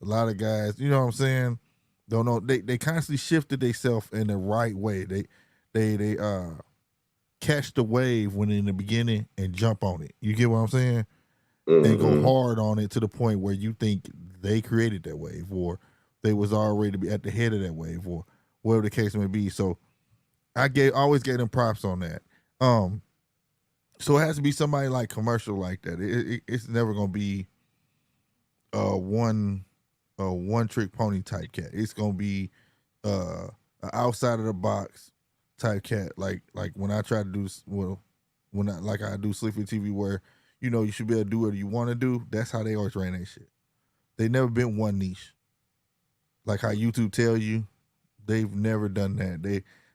S3: A lot of guys, you know what I'm saying, don't know. They constantly shifted themselves in the right way. They catch the wave when in the beginning and jump on it. You get what I'm saying? And go hard on it to the point where you think they created that wave, or they was already at the head of that wave, or whatever the case may be. So I always gave them props on that. So it has to be somebody like commercial like that. It's never gonna be a one trick pony type cat. It's gonna be an outside of the box type cat. Like when I try to do I do Sleepy TV, where you should be able to do whatever you want to do. That's how they always ran that shit. They never been one niche. like how YouTube tell you, they've never done that.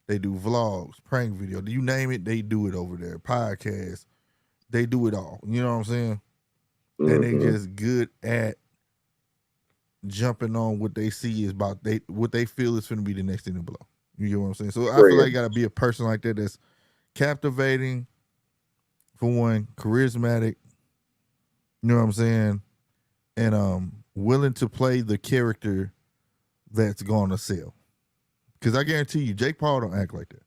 S3: They do vlogs, prank video. Do you name it? They do it over there. Podcasts, they do it all. You know what I'm saying? And they just good at jumping on what they see is about what they feel is going to be the next thing to blow. You get what I'm saying? So I feel like you got to be a person like that that's captivating, for one, charismatic. You know what I'm saying? And willing to play the character that's going to sell. Because I guarantee you, Jake Paul don't act like that.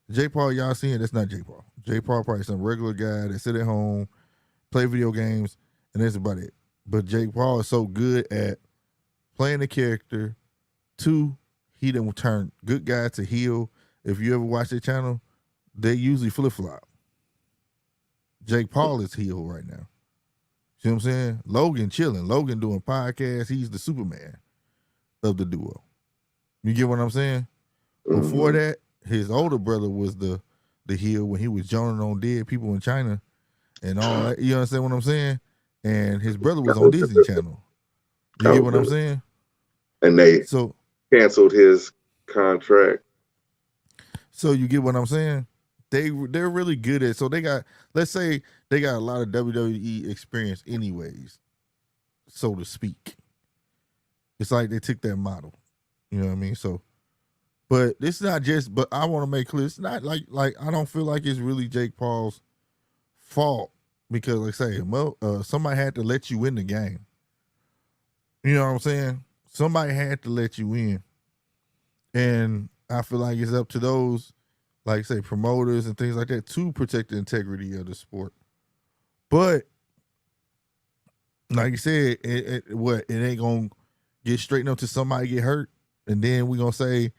S3: Jake Paul, y'all seeing, that's not Jake Paul. Jake Paul probably some regular guy that sit at home, play video games, and that's about it. But Jake Paul is so good at playing the character. Two, he done turn good guy to heel. If you ever watch their channel, they usually flip-flop. Jake Paul is heel right now. See what I'm saying? Logan chilling. Logan doing podcasts. He's the Superman of the duo. You get what I'm saying? Before that, his older brother was the heel when he was joining on dead people in China and all that. You understand what I'm saying? And his brother was on Disney Channel. You get what I'm saying?
S2: And they canceled his contract.
S3: So you get what I'm saying? They're really good at, so they got, let's say they got a lot of WWE experience anyways, so to speak. It's like they took that model. You know what I mean? So, but it's not just, but I want to make clear, it's not like I don't feel like it's really Jake Paul's fault because, like I say, well, somebody had to let you in the game. You know what I'm saying? Somebody had to let you in. And I feel like it's up to those, like say, promoters and things like that to protect the integrity of the sport. But like you said, it ain't gonna get straightened up till somebody get hurt, and then we gonna say,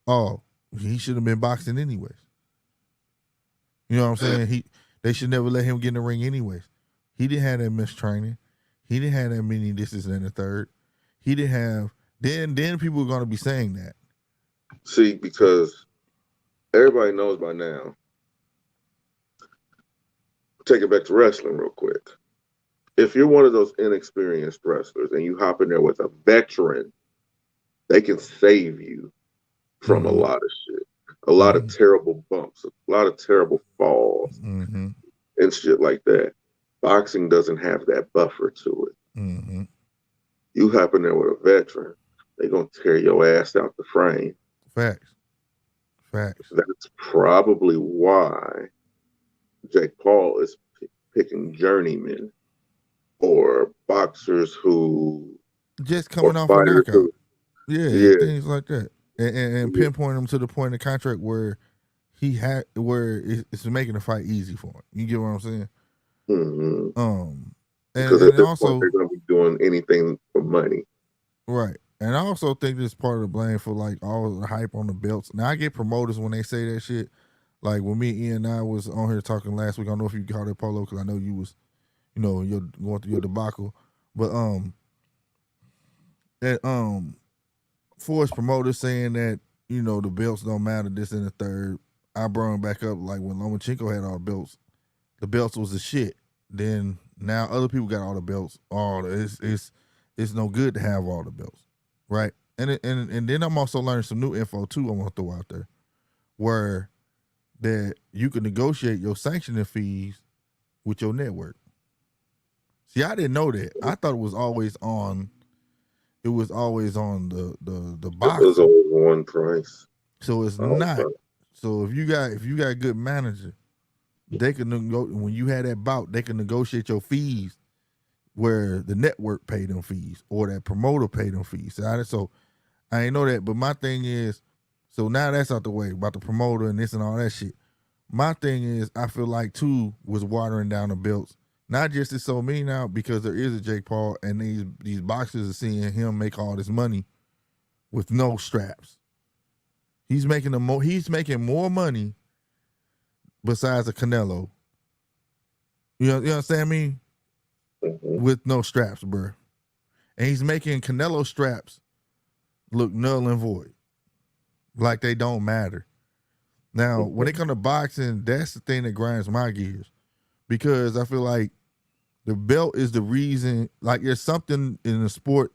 S3: oh, he should have been boxing anyways. You know what I'm saying? They should never let him get in the ring anyways. He didn't have that much training. He didn't have that many this and the third. He didn't have. Then people are gonna be saying that.
S2: See, because everybody knows by now. Take it back to wrestling real quick. If you're one of those inexperienced wrestlers and you hop in there with a veteran, they can save you from a lot of shit, a lot of terrible bumps, a lot of terrible falls, and shit like that. Boxing doesn't have that buffer to it. You hop in there with a veteran, they're going to tear your ass out the frame.
S3: Facts.
S2: That's probably why Jake Paul is picking journeymen or boxers who
S3: just coming off a knockout. Yeah, things like that. And pinpoint them to the point of the contract where it's making the fight easy for him. You get what I'm saying?
S2: Because at this point, they're going to be doing anything for money.
S3: Right. And I also think this is part of the blame for like all the hype on the belts. Now I get promoters when they say that shit. Like when me and Ian and I was on here talking last week, I don't know if you called it Polo because I know you was, you're going through your debacle. But for his promoters saying that, the belts don't matter, this and the third, I brought him back up like when Lomachenko had all the belts was the shit. Then now other people got all the belts. It's no good to have all the belts. Right. And then I'm also learning some new info too I want to throw out there. Where that you can negotiate your sanctioning fees with your network. See, I didn't know that. I thought it was always on the box.
S2: It was always one price.
S3: So it's not. So if you got a good manager, they can when you had that bout, they can negotiate your fees where the network paid them fees or that promoter paid them fees. So I ain't know that. But my thing is, so now that's out the way about the promoter and this and all that shit. My thing is, I feel like too was watering down the belts. Not just it's so mean now because there is a Jake Paul and these boxers are seeing him make all this money with no straps. He's making more money besides a Canelo. You understand me? With no straps, bro. And he's making Canelo straps look null and void. Like they don't matter. Now, when it comes to boxing, that's the thing that grinds my gears. Because I feel like the belt is the reason, like there's something in the sport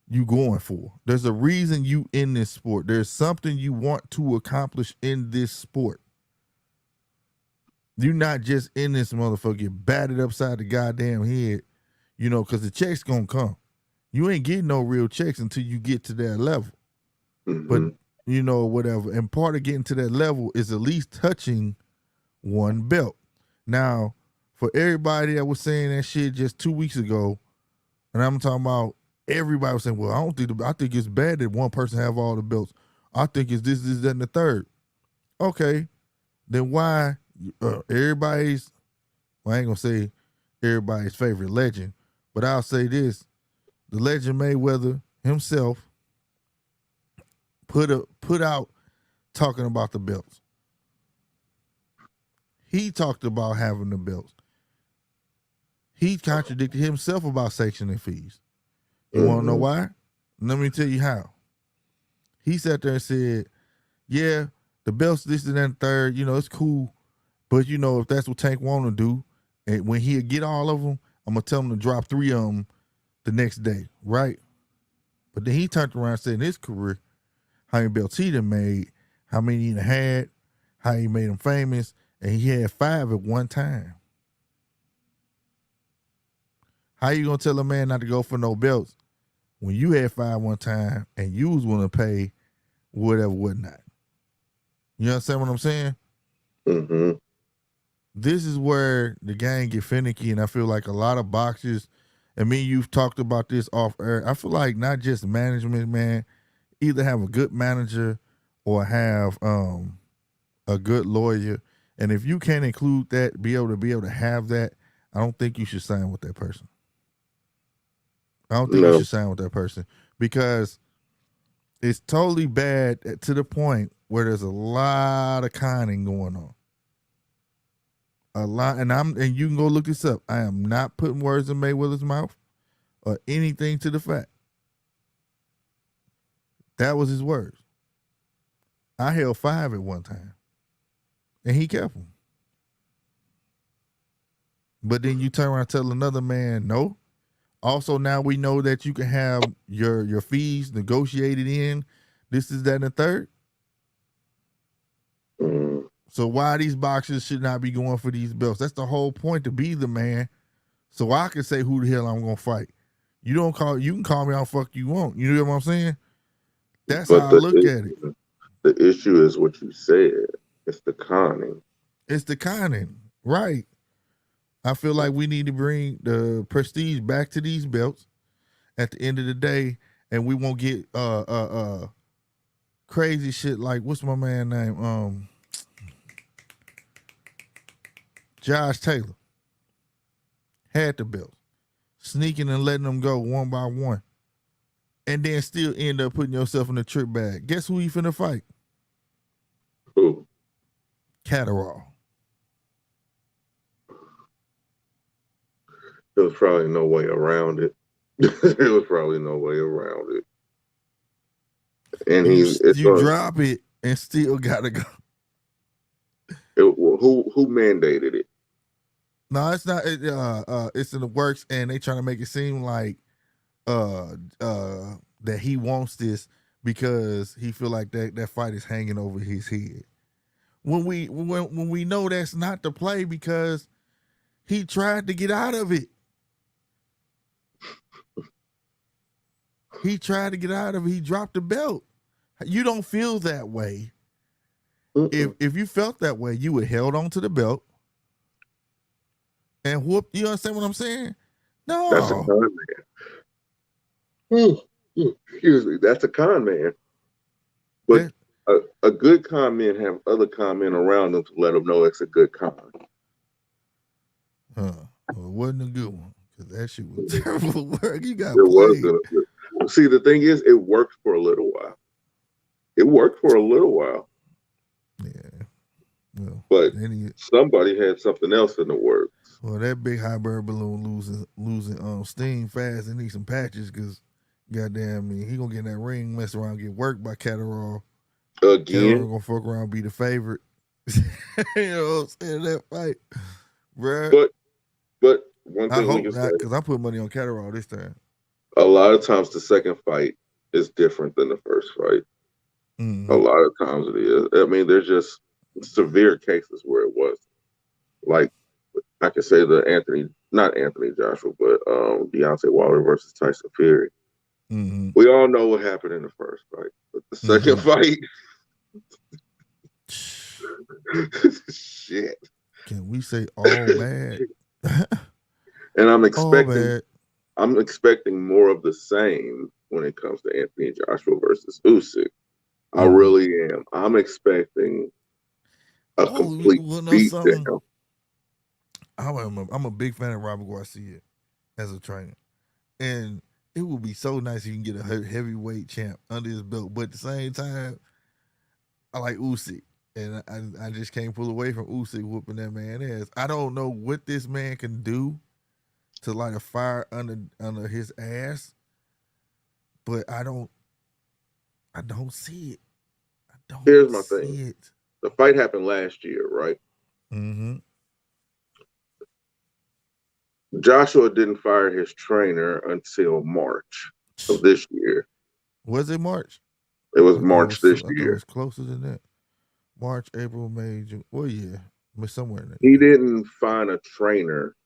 S3: you going for. There's a reason you in this sport. There's something you want to accomplish in this sport. You're not just in this motherfucker, get batted upside the goddamn head, because the check's gonna come. You ain't getting no real checks until you get to that level.
S2: Mm-hmm.
S3: But whatever. And part of getting to that level is at least touching one belt. Now, for everybody that was saying that shit just 2 weeks ago, and I'm talking about everybody was saying, well, I think it's bad that one person have all the belts. I think it's this, that, and the third. Okay, then why everybody's, well, I ain't gonna say everybody's favorite legend, but I'll say this: the legend Mayweather himself put out talking about the belts. He talked about having the belts. He contradicted himself about sanctioning fees. You want to know why? Let me tell you how. He sat there and said, yeah, the belts, this and that and third, it's cool. But, if that's what Tank want to do, and when he'll get all of them, I'm going to tell him to drop 3 of them the next day, right? But then he turned around and said in his career, how many belts he done made, how many he done had, how he made them famous, and he had 5 at one time. How you gonna tell a man not to go for no belts when you had 5 one time and you was willing to pay whatever, whatnot? You understand what I'm saying?
S2: Mm-hmm.
S3: This is where the game get finicky, and I feel like a lot of boxers, and me and you've talked about this off air, I feel like not just management, man, either have a good manager or have a good lawyer. And if you can't include that, be able to have that, I don't think you should sign with that person. I don't think you should sign with that person because it's totally bad to the point where there's a lot of conning going on. A lot, and you can go look this up. I am not putting words in Mayweather's mouth or anything to the fact. That was his words. I held 5 at one time, and he kept them. But then you turn around and tell another man no. Also, now we know that you can have your fees negotiated in. This is that and the third. So why these boxers should not be going for these belts? That's the whole point, to be the man, so I can say who the hell I'm gonna fight. You can call me how the fuck you want. You know what I'm saying? That's how I look at it.
S2: The issue is what you said. It's the conning.
S3: It's the conning, right? I feel like we need to bring the prestige back to these belts at the end of the day, and we won't get crazy shit like, what's my man name? Josh Taylor had the belts, sneaking and letting them go one by one, and then still end up putting yourself in the trick bag. Guess who you finna fight?
S2: Who?
S3: Catterall.
S2: There was probably no way around it. There was probably no way around it. And
S3: you drop it and still gotta go.
S2: Who mandated it?
S3: No, it's not. It's in the works, and they trying to make it seem like that he wants this because he feel like that fight is hanging over his head. When we know that's not the play, because he tried to get out of it. He tried to get out of it. He dropped the belt. You don't feel that way. If you felt that way, you would have held on to the belt and whoop. You understand what I'm saying? No.
S2: That's a con man. Excuse me. That's a con man. But a good con man have other con men around them to let them know it's a good con.
S3: Well, it wasn't a good one, because that shit was terrible work. You got
S2: played. See, the thing is, it worked for a little while.
S3: Yeah. Well,
S2: but somebody had something else in the works.
S3: Well, that big hybrid balloon losing steam fast and need some patches, because goddamn, he gonna get in that ring, mess around, get worked by Catterall.
S2: Again,
S3: Catterall gonna fuck around, be the favorite. You know what I'm saying? That fight, bruh.
S2: But one thing
S3: I hope not, because I put money on Catterall this time.
S2: a lot of times the second fight is different than the first fight.
S3: Mm-hmm.
S2: A lot of times it is. I mean, there's just severe cases where it was. Like, I could say not Anthony Joshua, but Deontay Wilder versus Tyson Fury.
S3: Mm-hmm.
S2: We all know what happened in the first fight. But the second fight, shit.
S3: Can we say all bad?
S2: And I'm
S3: All
S2: expecting more of the same when it comes to Anthony Joshua versus Usyk. I really am. I'm expecting a complete beatdown.
S3: I'm a big fan of Robert Garcia as a trainer, and it would be so nice if you can get a heavyweight champ under his belt. But at the same time, I like Usyk, and I just can't pull away from Usyk whooping that man ass. I don't know what this man can do to light a fire under his ass, but I don't see it.
S2: Here's my thing. The fight happened last year, right?
S3: Mm-hmm.
S2: Joshua didn't fire his trainer until March of this year.
S3: Was it March?
S2: It was March this year.
S3: It was closer than that. March, April, May, June. Well, yeah, somewhere in there.
S2: He didn't find a trainer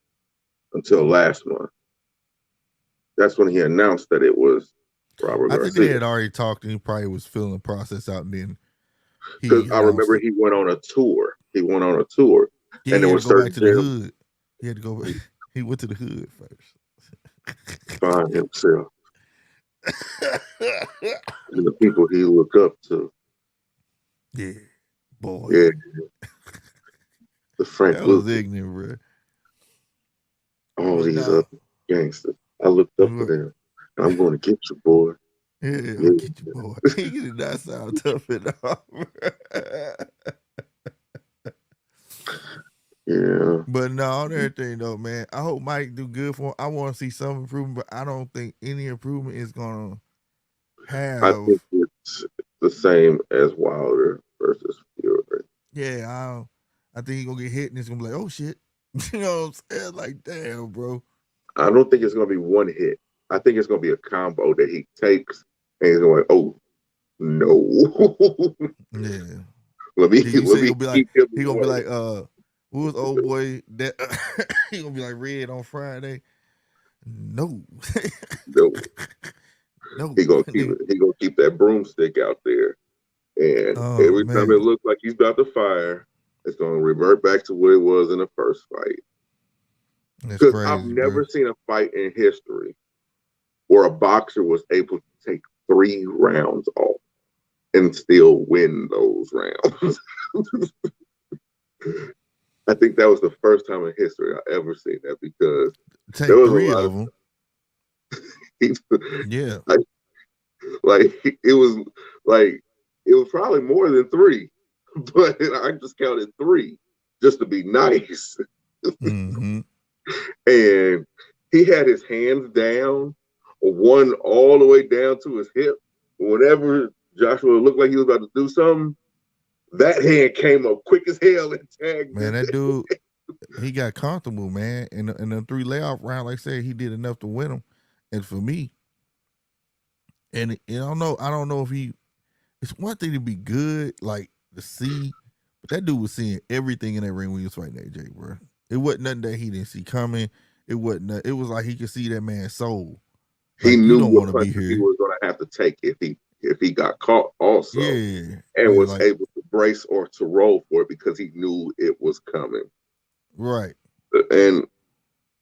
S2: until last month. That's when he announced that it was Robert Garcia.
S3: I think they had already talked, and he probably was filling the process out, and then
S2: because I remember he went on a tour.
S3: Yeah,
S2: and
S3: he
S2: it
S3: had
S2: was
S3: to go back to the hood. He had to go. He went to the hood first.
S2: Find himself and the people he looked up to.
S3: Yeah, boy.
S2: Yeah, the Frank
S3: that was ignorant, bro.
S2: All these other gangsters. I looked up to them. I'm going to get you, boy.
S3: Yeah, I'll get you, boy. He did not sound tough at all.
S2: Yeah.
S3: But no, on everything though, man. I hope Mike do good for him. I want to see some improvement, but I don't think any improvement is gonna have.
S2: I think it's the same as Wilder versus Fury.
S3: Yeah, I think he's gonna get hit and it's gonna be like, oh shit. You know what I'm saying? Like, damn, bro.
S2: I don't think it's gonna be one hit. I think it's gonna be a combo that he takes and he's going, oh no.
S3: Yeah.
S2: Let me
S3: he gonna be like, who was old boy that he gonna be like Red on Friday? No.
S2: No.
S3: No.
S2: He gonna keep that broomstick out there. And every time it looks like he's about to fire, it's gonna revert back to what it was in the first fight. Because I've never seen a fight in history where a boxer was able to take 3 rounds off and still win those rounds. I think that was the first time in history I ever seen that because
S3: there was 3 of them. Yeah,
S2: it was probably more than 3, but I just counted 3 just to be nice.
S3: Mm-hmm.
S2: And he had his hands down, one all the way down to his hip. Whenever Joshua looked like he was about to do something, that hand came up quick as hell and tagged.
S3: Man, that dude, he got comfortable, man. And the 3 layoff round, like I said, he did enough to win him. And for me, and I don't know if it's one thing to be good, like to see, but that dude was seeing everything in that ring when he was fighting AJ, bro. It wasn't nothing that he didn't see coming. It wasn't. It was like he could see that man's soul.
S2: Like, he knew what punch he was going to have to take if he got caught also.
S3: Yeah.
S2: And was able to brace or to roll for it because he knew it was coming.
S3: Right.
S2: And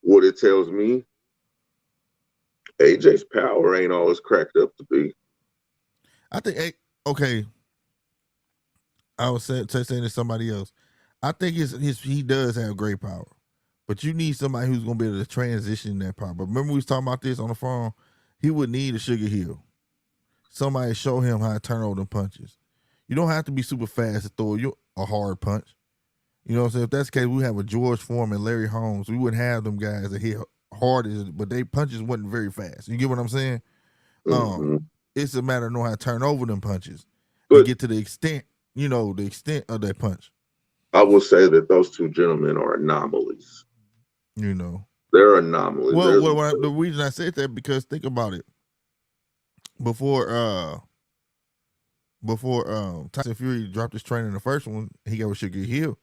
S2: what it tells me, AJ's power ain't all it's cracked up to be.
S3: I think, okay, I was saying to somebody else, I think he does have great power, but you need somebody who's going to be able to transition that power. But remember we was talking about this on the phone? He would need a Sugar Hill. Somebody show him how to turn over them punches. You don't have to be super fast to throw you a hard punch. You know what I'm saying? If that's the case, we have a George Foreman, Larry Holmes. We wouldn't have them guys that hit hard, but they punches wasn't very fast. You get what I'm saying?
S2: Mm-hmm.
S3: It's a matter of knowing how to turn over them punches and get to the extent of that punch.
S2: I will say that those 2 gentlemen are anomalies.
S3: You know.
S2: They're anomalies.
S3: Well, the reason I said that because think about it. Before Tyson Fury dropped his train in the first one, he got Sugar Hill.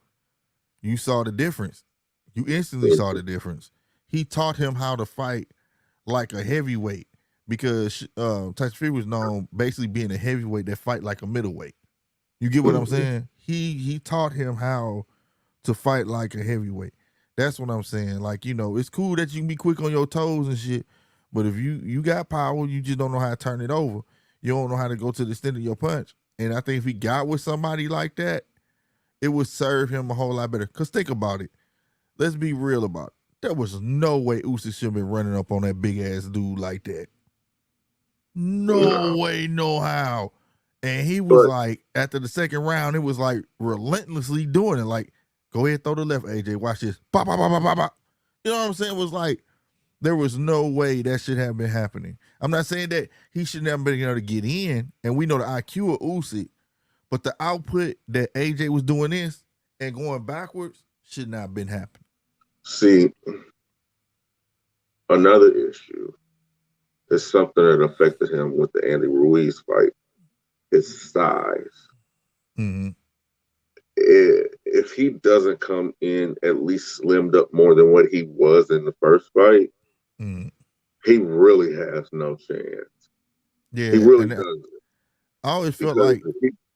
S3: You saw the difference. You instantly saw the difference. He taught him how to fight like a heavyweight because Tyson Fury was known basically being a heavyweight that fight like a middleweight. You get what I'm saying? He taught him how to fight like a heavyweight. That's what I'm saying. Like, it's cool that you can be quick on your toes and shit, but if you got power, you just don't know how to turn it over. You don't know how to go to the extent of your punch. And I think if he got with somebody like that, it would serve him a whole lot better. Because think about it. Let's be real about it. There was no way Usyk should have been running up on that big-ass dude like that. No way, no how. And he was like, after the second round, it was like relentlessly doing it. Like, go ahead, throw the left, AJ. Watch this. Pop, pop, pop, pop, pop, pop. You know what I'm saying? It was like, there was no way that should have been happening. I'm not saying that he should never been able to get in, and we know the IQ of Usyk, but the output that AJ was doing this and going backwards should not have been happening.
S2: See, another issue is something that affected him with the Andy Ruiz fight. His size.
S3: Mm-hmm.
S2: If he doesn't come in at least slimmed up more than what he was in the first fight, he really has no chance.
S3: Yeah,
S2: he really doesn't.
S3: I always felt like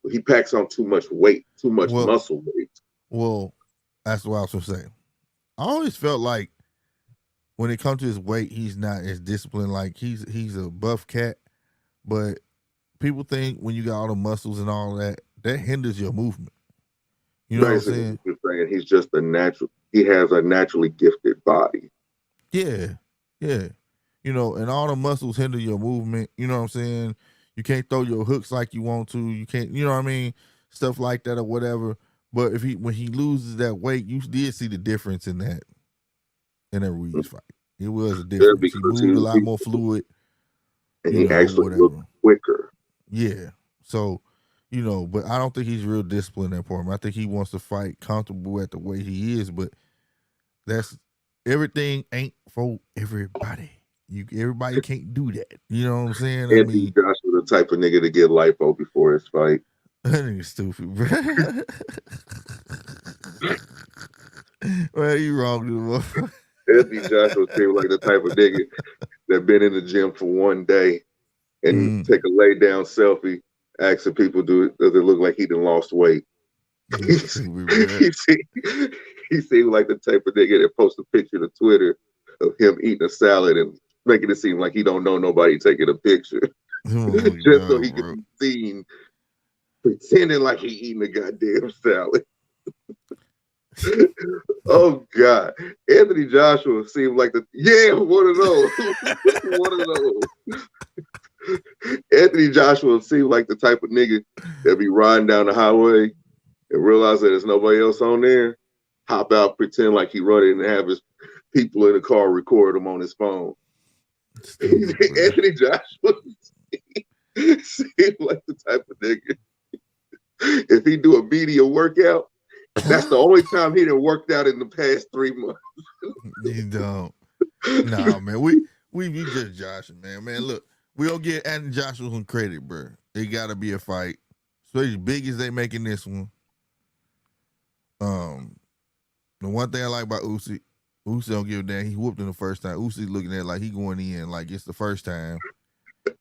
S2: he packs on too much weight, too much muscle weight.
S3: Well, that's what I was going to say. I always felt like when it comes to his weight, he's not as disciplined. Like he's a buff cat, but people think when you got all the muscles and all that hinders your movement. You know what I'm saying?
S2: You're saying he's just he has a naturally gifted body.
S3: Yeah. Yeah. And all the muscles hinder your movement. You know what I'm saying? You can't throw your hooks like you want to. You can't, you know what I mean? Stuff like that or whatever. But when he loses that weight, you did see the difference in that Ruiz fight. It was a difference. He moved a lot more fluid.
S2: And he actually looked quicker.
S3: Yeah. So, but I don't think he's real disciplined at point. I think he wants to fight comfortable at the way he is, but everything ain't for everybody. Everybody can't do that. You know what I'm saying?
S2: Anthony Joshua the type of nigga to get lipo before his fight.
S3: That nigga stupid, bro. Well, you wrong, dude.
S2: Anthony Joshua seemed like the type of nigga that been in the gym for one day and take a lay down selfie, asking people, does it look like he done lost weight? He seemed like the type of nigga that posts a picture to Twitter of him eating a salad and making it seem like he don't know nobody taking a picture. Just so he can be seen pretending like he eating a goddamn salad. Oh God, Anthony Joshua seemed like one of those. One of those. Anthony Joshua seemed like the type of nigga that be riding down the highway and realize that there's nobody else on there, hop out, pretend like he running and have his people in the car record him on his phone. Anthony Joshua seemed like the type of nigga. If he do a media workout, that's the only time he done worked out in the past 3 months.
S3: You don't. Nah, man. We just joshing, man. Man, look, we don't get Anthony Joshua some credit, bro. It gotta be a fight. Especially as big as they making this one. The one thing I like about Usyk don't give a damn. He whooped him the first time. Usyk looking at it like he going in like it's the first time.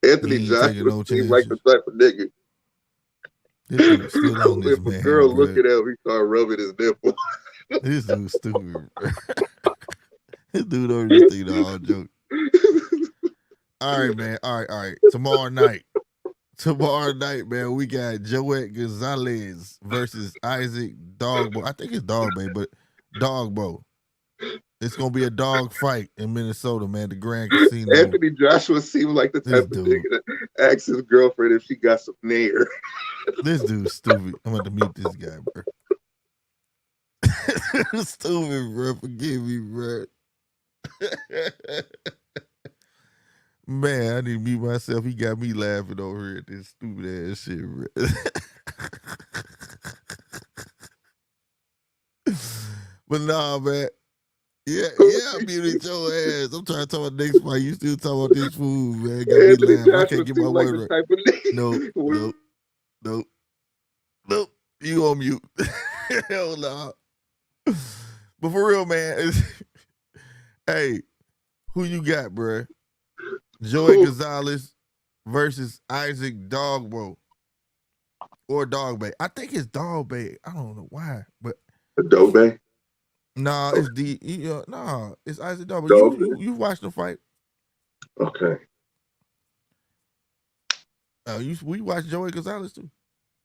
S2: Anthony Joshua seems like the type of nigga.
S3: This dude still on this,
S2: if
S3: man.
S2: A girl look at him, he start rubbing his nipple.
S3: This dude's stupid. This dude don't understand the whole joke. All right, man. All right. Tomorrow night, man, we got Joet Gonzalez versus Isaac Dogbo. I think it's Dogbo, but Dogbo. It's gonna be a dog fight in Minnesota, man. The Grand Casino.
S2: Anthony Joshua seems like the type of nigga that asks his girlfriend if she got some nair.
S3: This dude's stupid. I'm about to meet this guy, bro. Stupid, bro. Forgive me, bro. Man, I need to mute myself. He got me laughing over here at this stupid ass shit, bro. But nah, man. Yeah, I muted your ass. I'm trying to talk about the next fight. You still talking about this food, man. Got me
S2: Anthony
S3: laughing. I
S2: Joshua
S3: can't get my
S2: seemed like
S3: word
S2: the
S3: right.
S2: type of
S3: Nope,
S2: nigga.
S3: nope. You on mute. Hell no. But for real, man, hey, who you got, bruh? Joey Gonzalez versus Isaac Dogbo or Dogbay. I think it's Dogbay. I don't know why, but
S2: Adobe?
S3: nah, it's it's Isaac Dogbo.
S2: Dobe?
S3: You watched the fight?
S2: Okay.
S3: We watched Joey Gonzalez too.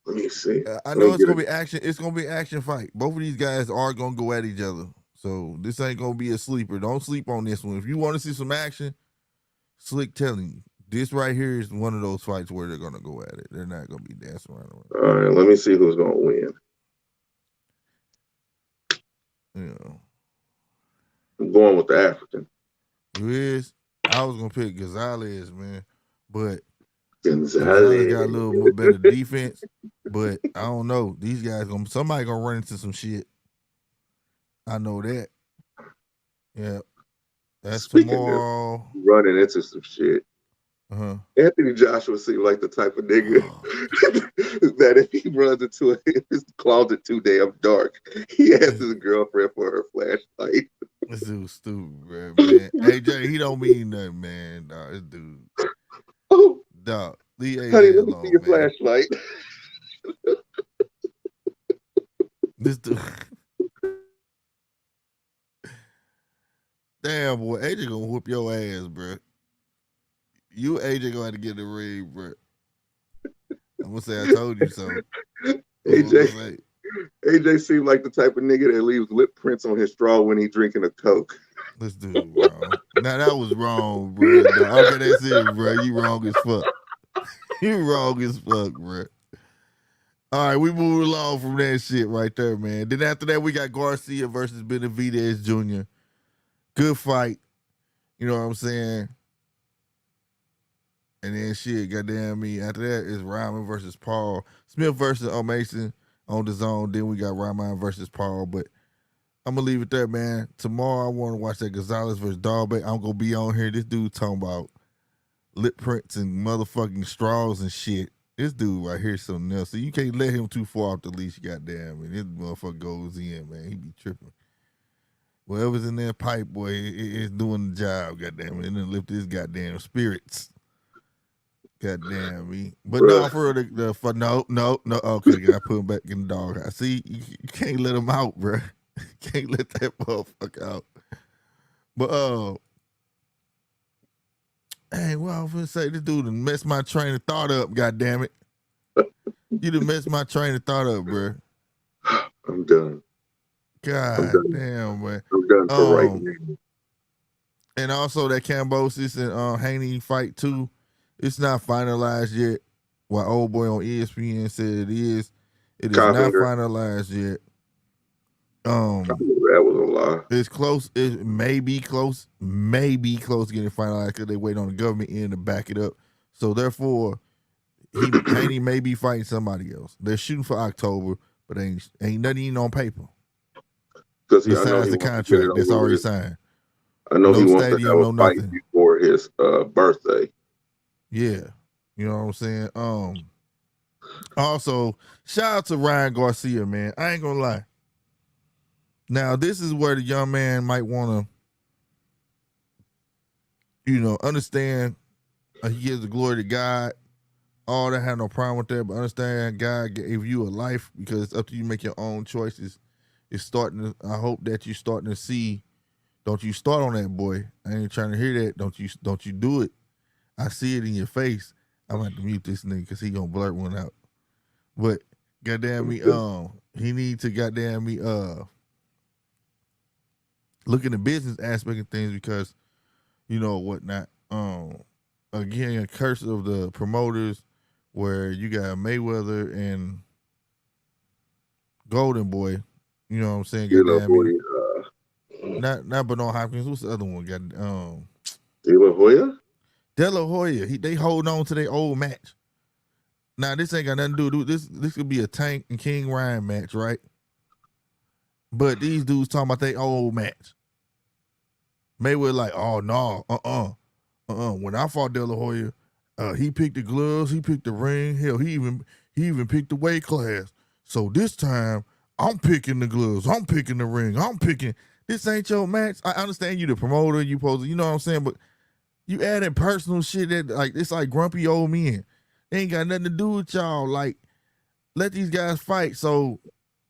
S2: Let me see.
S3: I know it's gonna be action. It's gonna be an action fight. Both of these guys are gonna go at each other. So this ain't gonna be a sleeper. Don't sleep on this one. If you want to see some action, Slick telling you, this right here is one of those fights where they're gonna go at it. They're not gonna be dancing around.
S2: All right, let me see who's gonna win.
S3: Yeah.
S2: I'm going with the African.
S3: Who is? I was gonna pick Gonzalez, man, but
S2: Gonzalez
S3: got a little more better defense. But I don't know. These guys somebody gonna run into some shit. I know that. Yeah. That's
S2: Speaking
S3: tomorrow.
S2: Running into some shit.
S3: Uh-huh.
S2: Anthony Joshua seemed like the type of nigga that if he runs into his closet too damn dark, he asks his girlfriend for her flashlight.
S3: This dude's stupid, bro, man. AJ, he don't mean nothing, man. Dog, this dude.
S2: Oh,
S3: dog, leave AJ
S2: honey, let me
S3: alone,
S2: see your
S3: man.
S2: flashlight.
S3: This dude. Damn, boy, AJ gonna whoop your ass, bro. You AJ gonna have to get in the ring, bro. I'm gonna say I told you so.
S2: AJ seemed like the type of nigga that leaves lip prints on his straw when he drinking a Coke.
S3: This dude wrong. Now that was wrong, bro. No, okay, that's it, bro. You wrong as fuck. You wrong as fuck, bro. All right, we move along from that shit right there, man. Then after that, we got Garcia versus Benavidez Jr. Good fight. You know what I'm saying? And then shit, goddamn me. After that is Ryman versus Paul. Smith versus Mason on the zone. Then we got Ryman versus Paul. But I'm gonna leave it there, man. Tomorrow I want to watch that Gonzalez versus Dalbe. I'm gonna be on here. This dude talking about lip prints and motherfucking straws and shit. This dude right here is something else. So you can't let him too far off the leash, goddamn. And this motherfucker goes in, man. He be tripping. Whatever's in that pipe, boy, it's doing the job, goddamn it. And then lift his goddamn spirits. Goddamn me. But no, for no. Okay, I put him back in the dog. I see you can't let him out, bro. Can't let that motherfucker out. But hey, well, I was gonna say this dude done messed my train of thought up, goddamn it. You done messed my train of thought up, bro.
S2: I'm done.
S3: God damn, man.
S2: I'm done for right now.
S3: And also that Cambosis and Haney fight too. It's not finalized yet. While old boy on ESPN said it is. It is not finalized yet.
S2: That was a lie.
S3: It's close. It may be close. May be close to getting finalized because they wait on the government end to back it up. So therefore, Haney may be fighting somebody else. They're shooting for October, but ain't nothing even on paper. Besides the contract that's already signed.
S2: I know he wants to have a fight before his birthday.
S3: Yeah. You know what I'm saying? Also, shout out to Ryan Garcia, man. I ain't gonna lie. Now, this is where the young man might want to, understand he gives the glory to God. All that, had no problem with that, but understand God gave you a life because it's up to you to make your own choices. I hope that you're starting to see, don't you start on that, boy. I ain't trying to hear that. Don't you do it. I see it in your face. I'm going to have to mute this nigga because he going to blurt one out. But goddamn me, he need to goddamn me, look in the business aspect of things because, whatnot. Again, a curse of the promoters where you got Mayweather and Golden Boy. You know what I'm saying? Goddamn me. Not Bernard Hopkins. What's the other one?
S2: De La Hoya?
S3: De La Hoya. They hold on to their old match. Now this ain't got nothing to do. This could be a Tank and King Ryan match, right? But these dudes talking about their old match. Mayweather like, oh no, When I fought De La Hoya, he picked the gloves, he picked the ring, hell, he even picked the weight class. So this time, I'm picking the gloves, I'm picking the ring, I'm picking. This ain't your match. I understand you the promoter, you supposed to, you know what I'm saying, but you adding personal shit that like it's like grumpy old men. They ain't got nothing to do with y'all. Like, let these guys fight. So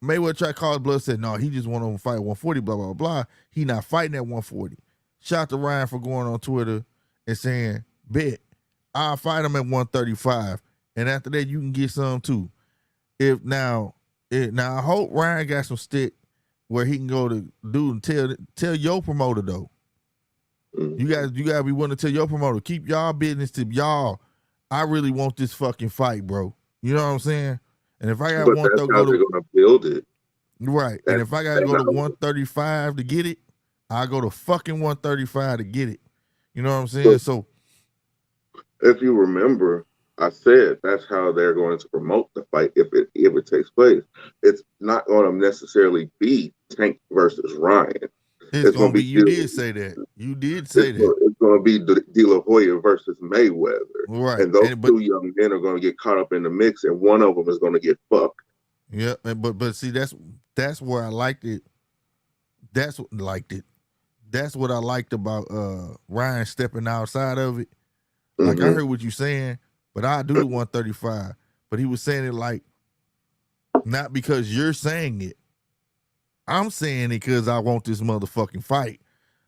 S3: Mayweather tried to call his blood, said, no, he just want to fight 140, blah, blah, blah. He not fighting at 140. Shout to Ryan for going on Twitter and saying, bet, I'll fight him at 135. And after that, you can get some too. Now I hope Ryan got some stick where he can go to do and tell your promoter though. You gotta be willing to tell your promoter, keep y'all business to y'all. I really want this fucking fight, bro. You know what I'm saying? And if I got
S2: but that's how they're gonna build it,
S3: right? And if I gotta go to 135 to get it, I go to fucking 135 to get it. You know what I'm saying? So,
S2: if you remember, I said that's how they're going to promote the fight if it takes place. It's not going to necessarily be Tank versus Ryan.
S3: It's going to be. You did say that. You did say that.
S2: It's going to be De La Hoya versus Mayweather,
S3: right?
S2: And those two young men are going to get caught up in the mix, and one of them is going to get fucked.
S3: Yeah, but see, that's where I liked it. That's what I liked about Ryan stepping outside of it. Like I heard what you saying, but I do the 135. But he was saying it like not because you're saying it. I'm saying it because I want this motherfucking fight.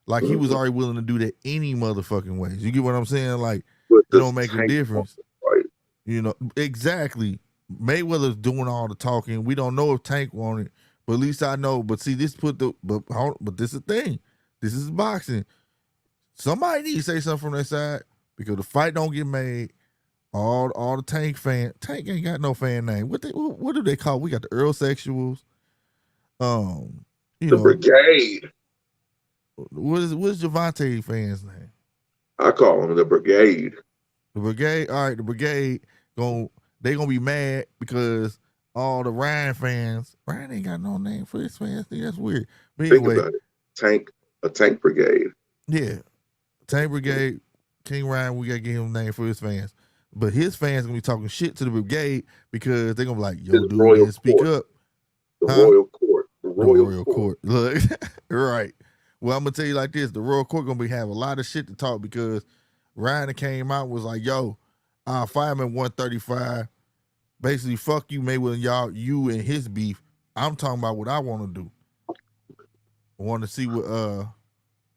S3: Like he was already willing to do that any motherfucking ways. You get what I'm saying? Like it don't make a difference.
S2: Right.
S3: You know, exactly. Mayweather's doing all the talking. We don't know if Tank wanted, but at least I know. But see, this but this is the thing. This is boxing. Somebody needs to say something from their side because the fight don't get made. All the Tank ain't got no fan name. What do they call? We got the Earl Sexuals. The
S2: Brigade.
S3: What's Javante fans' name?
S2: I call them the Brigade.
S3: The Brigade. All right, the Brigade they gonna be mad because all the Ryan fans. Ryan ain't got no name for his fans. That's weird. But anyway,
S2: think about it. A Tank Brigade.
S3: Yeah, Tank Brigade. King Ryan. We gotta give him a name for his fans. But his fans gonna be talking shit to the Brigade because they're gonna be like, "Yo, dude, man, speak up."
S2: The Royal Court. The Royal
S3: Court. Look, right. Well, I'm gonna tell you like this: the Royal Court gonna have a lot of shit to talk because Ryan came out was like, "Yo, I'll fight him at 135. Basically, fuck you, Mayweather, you and his beef. I'm talking about what I want to do. I want to see what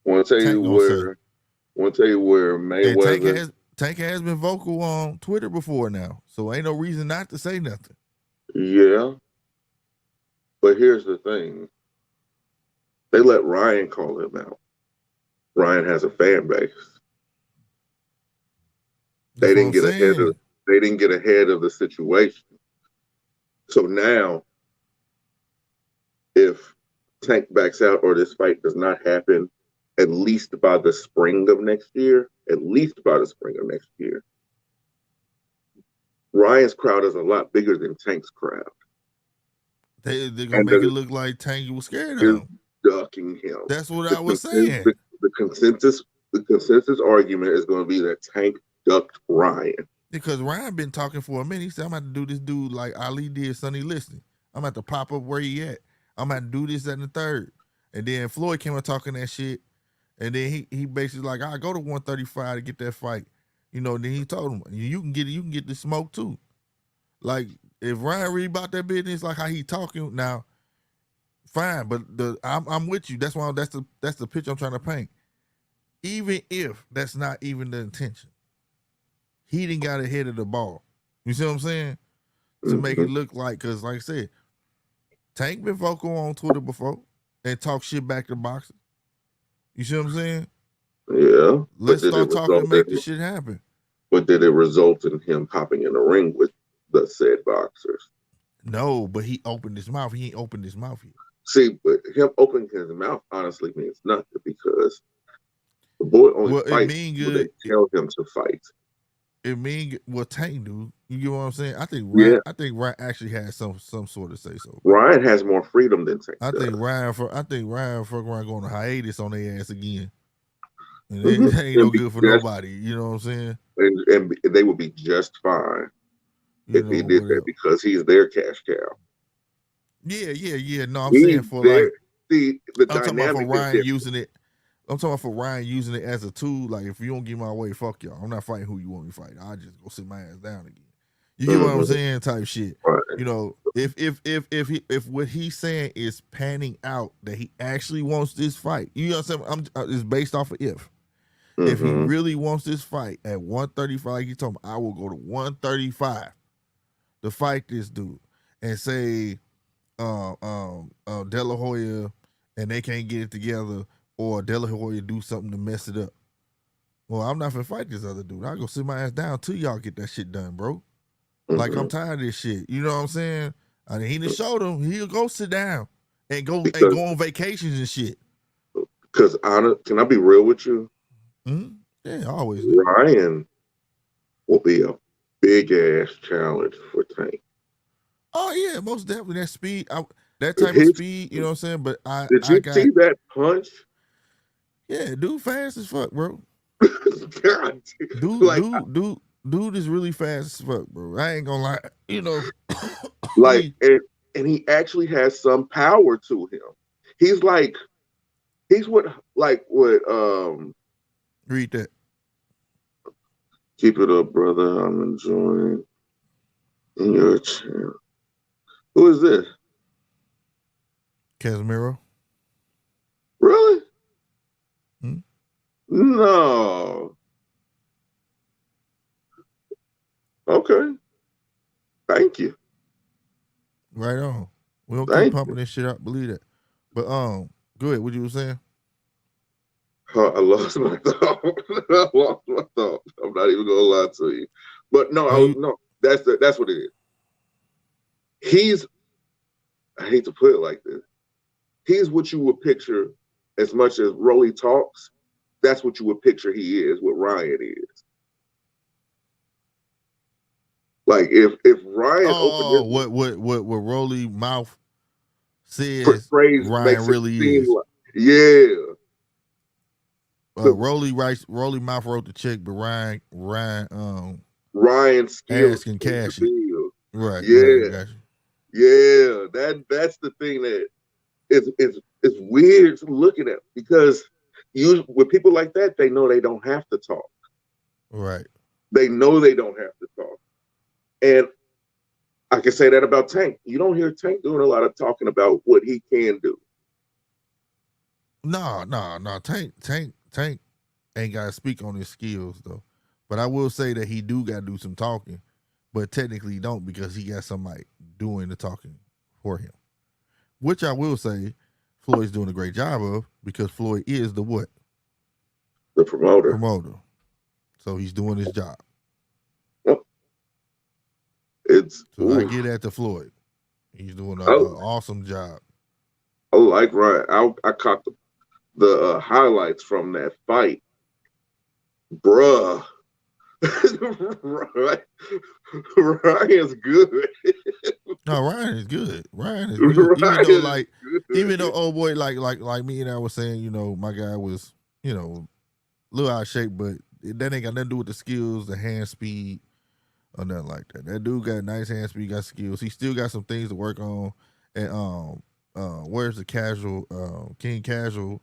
S2: Want to tell you where Mayweather.
S3: Tank has been vocal on Twitter before now, so ain't no reason not to say nothing.
S2: Yeah, but here's the thing. They let Ryan call him out. Ryan has a fan base. They didn't get ahead of the situation. So now, if Tank backs out or this fight does not happen, at least by the spring of next year, Ryan's crowd is a lot bigger than Tank's crowd.
S3: They're gonna make it look like Tank was scared of him.
S2: Ducking him.
S3: That's what I was saying.
S2: The consensus argument is going to be that Tank ducked Ryan.
S3: Because Ryan been talking for a minute. He said, I'm about to do this dude like Ali did Sonny Liston. I'm about to pop up where he at. I'm about to do this at the third. And then Floyd came up talking that shit. And then he basically like, I go to 135 to get that fight. You know, then he told him, you can get the smoke too. Like, if Ryan really about that business, like how he talking now, fine. But I'm with you. That's why that's the picture I'm trying to paint. Even if that's not even the intention, he didn't got ahead of the ball. You see what I'm saying? To make it look like, because like I said, Tank been vocal on Twitter before and talk shit back to boxing. You see what I'm saying?
S2: Yeah.
S3: Let's start talking and make this shit happen.
S2: But did it result in him popping in the ring with the said boxers?
S3: No, but he opened his mouth. He ain't opened his mouth yet.
S2: See, but him opening his mouth honestly means nothing because the boy only fights when they tell him to fight.
S3: It mean what Tank do. You get what I'm saying? I think Ryan actually has some sort of say so.
S2: Ryan has more freedom than Tank.
S3: I think Ryan fuck around going to hiatus on their ass again. And it ain't no good for nobody. You know what I'm saying?
S2: And they would be just fine
S3: You
S2: if
S3: know,
S2: he did that because he's their cash cow.
S3: Yeah. No, I'm
S2: He's
S3: saying for
S2: there.
S3: like,
S2: See, the
S3: I'm talking about for
S2: dynamic is
S3: Ryan
S2: different.
S3: using it. I'm talking about for Ryan using it as a tool. Like, if you don't get my way, fuck y'all. I'm not fighting who you want me to fight. I just go sit my ass down again. You get what I'm saying? Type shit.
S2: Right.
S3: You know, if what he's saying is panning out that he actually wants this fight, you know what I'm saying? It's based off of if. If he really wants this fight at 135, like you told me, I will go to 135 to fight this dude and say De La Hoya and they can't get it together, or De La Hoya do something to mess it up. Well, I'm not gonna fight this other dude. I go sit my ass down till y'all get that shit done, bro. Like, I'm tired of this shit. You know what I'm saying? I mean, he done showed him he'll go sit down and go on vacations and shit.
S2: Because can I be real with you?
S3: Mm-hmm. Yeah, always.
S2: Ryan will be a big ass challenge for Tank.
S3: Oh yeah, most definitely. That speed, that type of speed. You know what I'm saying? But
S2: did you see that punch?
S3: Yeah, dude, fast as fuck, bro.
S2: God,
S3: dude is really fast as fuck, bro. I ain't gonna lie. You know,
S2: like, and he actually has some power to him. He's what
S3: read that.
S2: Keep it up, brother. I'm enjoying in your channel. Who is this?
S3: Casemiro.
S2: Really? No. Okay. Thank you.
S3: Right on. We don't keep pumping this shit out. Believe that. But go ahead. What you were saying?
S2: I lost my thought. I'm not even gonna lie to you. But no, that's what it is. I hate to put it like this. He's what you would picture, as much as Rolly talks, that's what you would picture he is, what Ryan is. Like if Ryan opened
S3: what Rolly mouth says Ryan really is. Rolly mouth wrote the check, but Ryan's
S2: skill
S3: ass can cash it. Right.
S2: Yeah. Yeah. That's the thing that it's weird looking at, because with people like that, they know they don't have to talk.
S3: Right.
S2: They know they don't have to talk. And I can say that about Tank. You don't hear Tank doing a lot of talking about what he can do.
S3: No. Tank ain't got to speak on his skills, though. But I will say that he do got to do some talking. But technically he don't, because he got somebody doing the talking for him. Which I will say Floyd's doing a great job of, because Floyd is the what?
S2: The promoter.
S3: So he's doing his job.
S2: I
S3: get that to Floyd. He's doing an awesome job.
S2: I like Ryan. I caught the highlights from that fight. Bruh. Ryan's good.
S3: No, Ryan is good. Even though old boy like me and I was saying, you know, my guy was, you know, a little out of shape, but that ain't got nothing to do with the skills, the hand speed, or nothing like that. That dude got nice hand speed, got skills. He still got some things to work on. And where's the casual King Casual?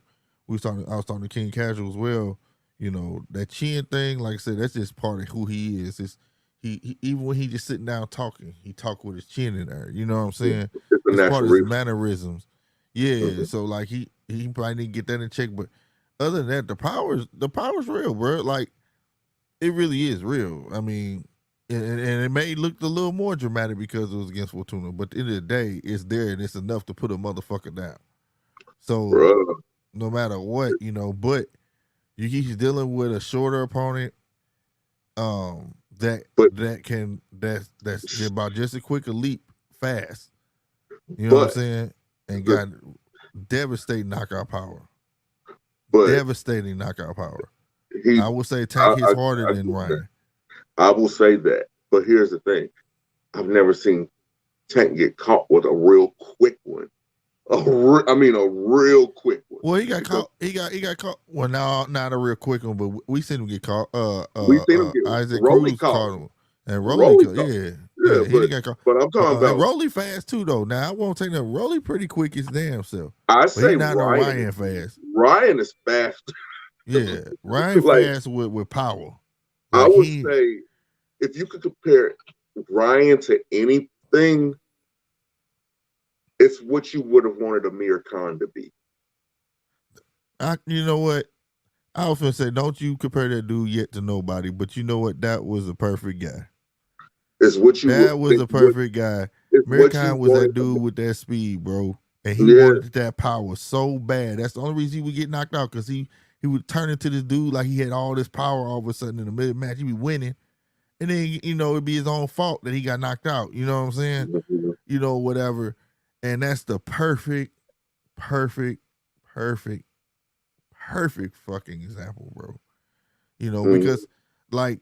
S3: I was talking to King Casual as well. You know, that chin thing, like I said, that's just part of who he is. It's he even when he just sitting down talking, he talk with his chin in there. You know what I'm saying? It's part of his mannerisms. Yeah. So like he probably didn't get that in check, but other than that, the power's real, bro. Like, it really is real. I mean, and it may look a little more dramatic because it was against Fortuna, but at the end of the day, it's there and it's enough to put a motherfucker down. So no matter what, you know, but he's dealing with a shorter opponent, that's about just a quick leap fast. You know what I'm saying? And got devastating knockout power. Devastating knockout power. I would say Tank hits harder than Ryan.
S2: I will say that. But here's the thing. I've never seen Tank get caught with a real quick one. A real quick one.
S3: Well, he got caught. He got caught. Well, no, not a real quick one, but we seen him get caught.
S2: We seen him get
S3: Isaac
S2: Rolly
S3: Cruz
S2: caught
S3: caught
S2: him.
S3: him, and
S2: Rolly
S3: Rolly,
S2: caught
S3: yeah,
S2: Yeah,
S3: he didn't get caught.
S2: but I'm talking
S3: And
S2: about.
S3: Rolly fast too, though. Now I won't take that. Rolly pretty quick his damn self.
S2: I
S3: But
S2: say
S3: he's not no
S2: Ryan.
S3: Ryan fast.
S2: Ryan is fast.
S3: Yeah, Ryan
S2: Like,
S3: fast with power.
S2: I
S3: Like
S2: would say, if you could compare Ryan to anything, it's what you would have wanted Amir Khan to be.
S3: You know what? I was gonna say, don't you compare that dude yet to nobody, but you know what? That was a perfect guy.
S2: It's what you.
S3: That was a perfect guy. Amir Khan was that dude with that speed, bro, and he wanted that power so bad. That's the only reason he would get knocked out, because he would turn into this dude like he had all this power. All of a sudden, in the middle match, he'd be winning, and then it'd be his own fault that he got knocked out. You know what I'm saying?
S2: Mm-hmm.
S3: Whatever. And that's the perfect fucking example, bro. Because like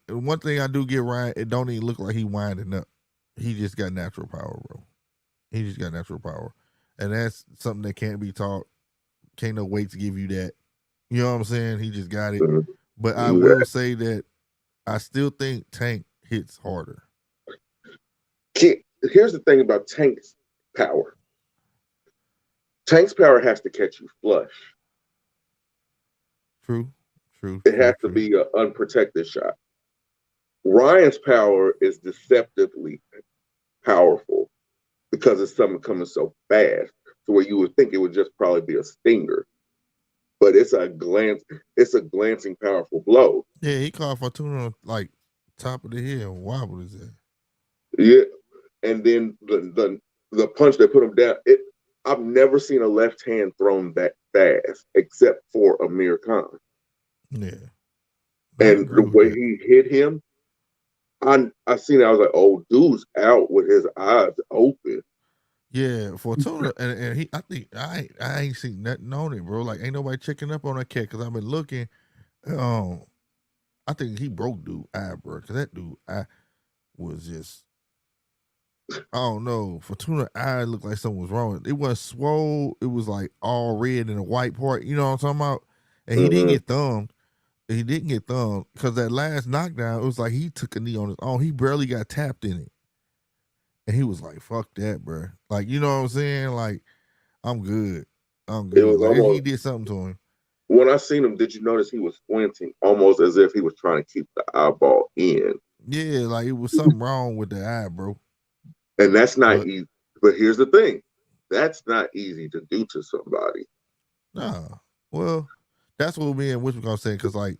S3: one thing I do get Ryan, it don't even look like he winding up. He just got natural power, bro. He just got natural power. And that's something that can't be taught. Can't no wait to give you that. You know what I'm saying? He just got it. But I will say that I still think Tank hits harder.
S2: Here's the thing about Tank's power. Tank's power has to catch you flush.
S3: True.
S2: It has to be an unprotected shot. Ryan's power is deceptively powerful because it's something coming so fast, to where you would think it would just probably be a stinger, but it's a glancing powerful blow.
S3: Yeah, he caught Fortuna like top of the head and wobbled his head.
S2: Yeah, and then the punch that put him down. I've never seen a left hand thrown that fast, except for Amir Khan.
S3: Yeah,
S2: and the way he hit him, I seen it. I was like, "Oh, dude's out with his eyes open."
S3: Yeah, Fortuna, and he. I think I ain't seen nothing on it, bro. Like, ain't nobody checking up on that cat, because I've been looking. I think he broke dude eye, bro, because that dude eye was just. I don't know. Fortuna eye looked like something was wrong. It wasn't swole. It was like all red in the white part. You know what I'm talking about? And he didn't get thumbed. He didn't get thumbed because that last knockdown, it was like he took a knee on his own. He barely got tapped in it. And he was like, fuck that, bro. Like, you know what I'm saying? Like, I'm good. Like, he did something to him.
S2: When I seen him, did you notice he was squinting, almost as if he was trying to keep the eyeball in?
S3: Yeah, like it was something wrong with the eye, bro.
S2: And that's not easy. But here's the thing. That's not easy to do to somebody.
S3: Nah. Well, that's what me and Witch was gonna say, because like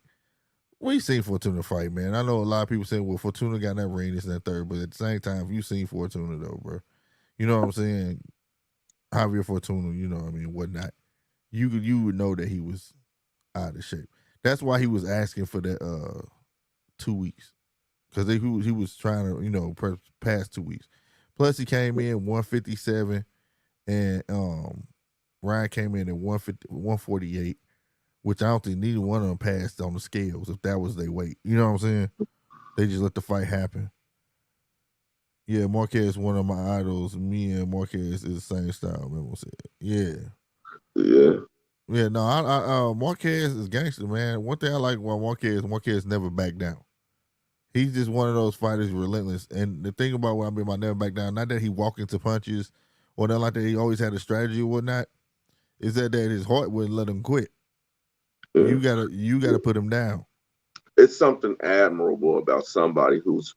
S3: we seen Fortuna fight, man. I know a lot of people say, well, Fortuna got that ring, this and that third, but at the same time, you seen Fortuna though, bro. You know what I'm saying? Javier Fortuna, you know what I mean, whatnot. You would know that he was out of shape. That's why he was asking for that 2 weeks. Because he was trying to, past 2 weeks. Plus he came in 157 and Ryan came in at 148. Which I don't think neither one of them passed on the scales if that was their weight. You know what I'm saying? They just let the fight happen. Yeah, Marquez is one of my idols. Me and Marquez is the same style, Memo said. Yeah. Yeah, no, Marquez is gangster, man. One thing I like about Marquez never back down. He's just one of those fighters, relentless. And the thing about what I mean by never back down, not that he walk into punches or nothing like that, he always had a strategy or whatnot, is that his heart wouldn't let him quit. You gotta put him down.
S2: It's something admirable about somebody who's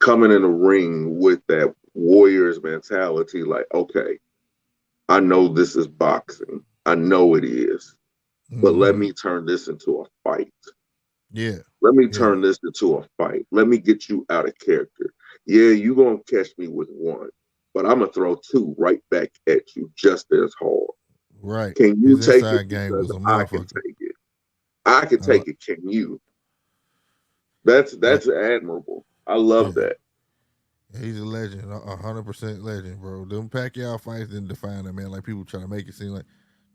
S2: coming in the ring with that warrior's mentality. Like, okay, I know this is boxing. I know it is, but let me turn this into a fight.
S3: Yeah.
S2: Let me turn this into a fight. Let me get you out of character. Yeah, you're gonna catch me with one, but I'm gonna throw two right back at you just as hard.
S3: Right.
S2: Can you
S3: His
S2: take
S3: inside
S2: it?
S3: game was a
S2: I can take it. I can take it. Can you? That's admirable. I love that.
S3: He's a legend, 100% legend, bro. Them Pacquiao fights didn't define that man. Like people try to make it seem like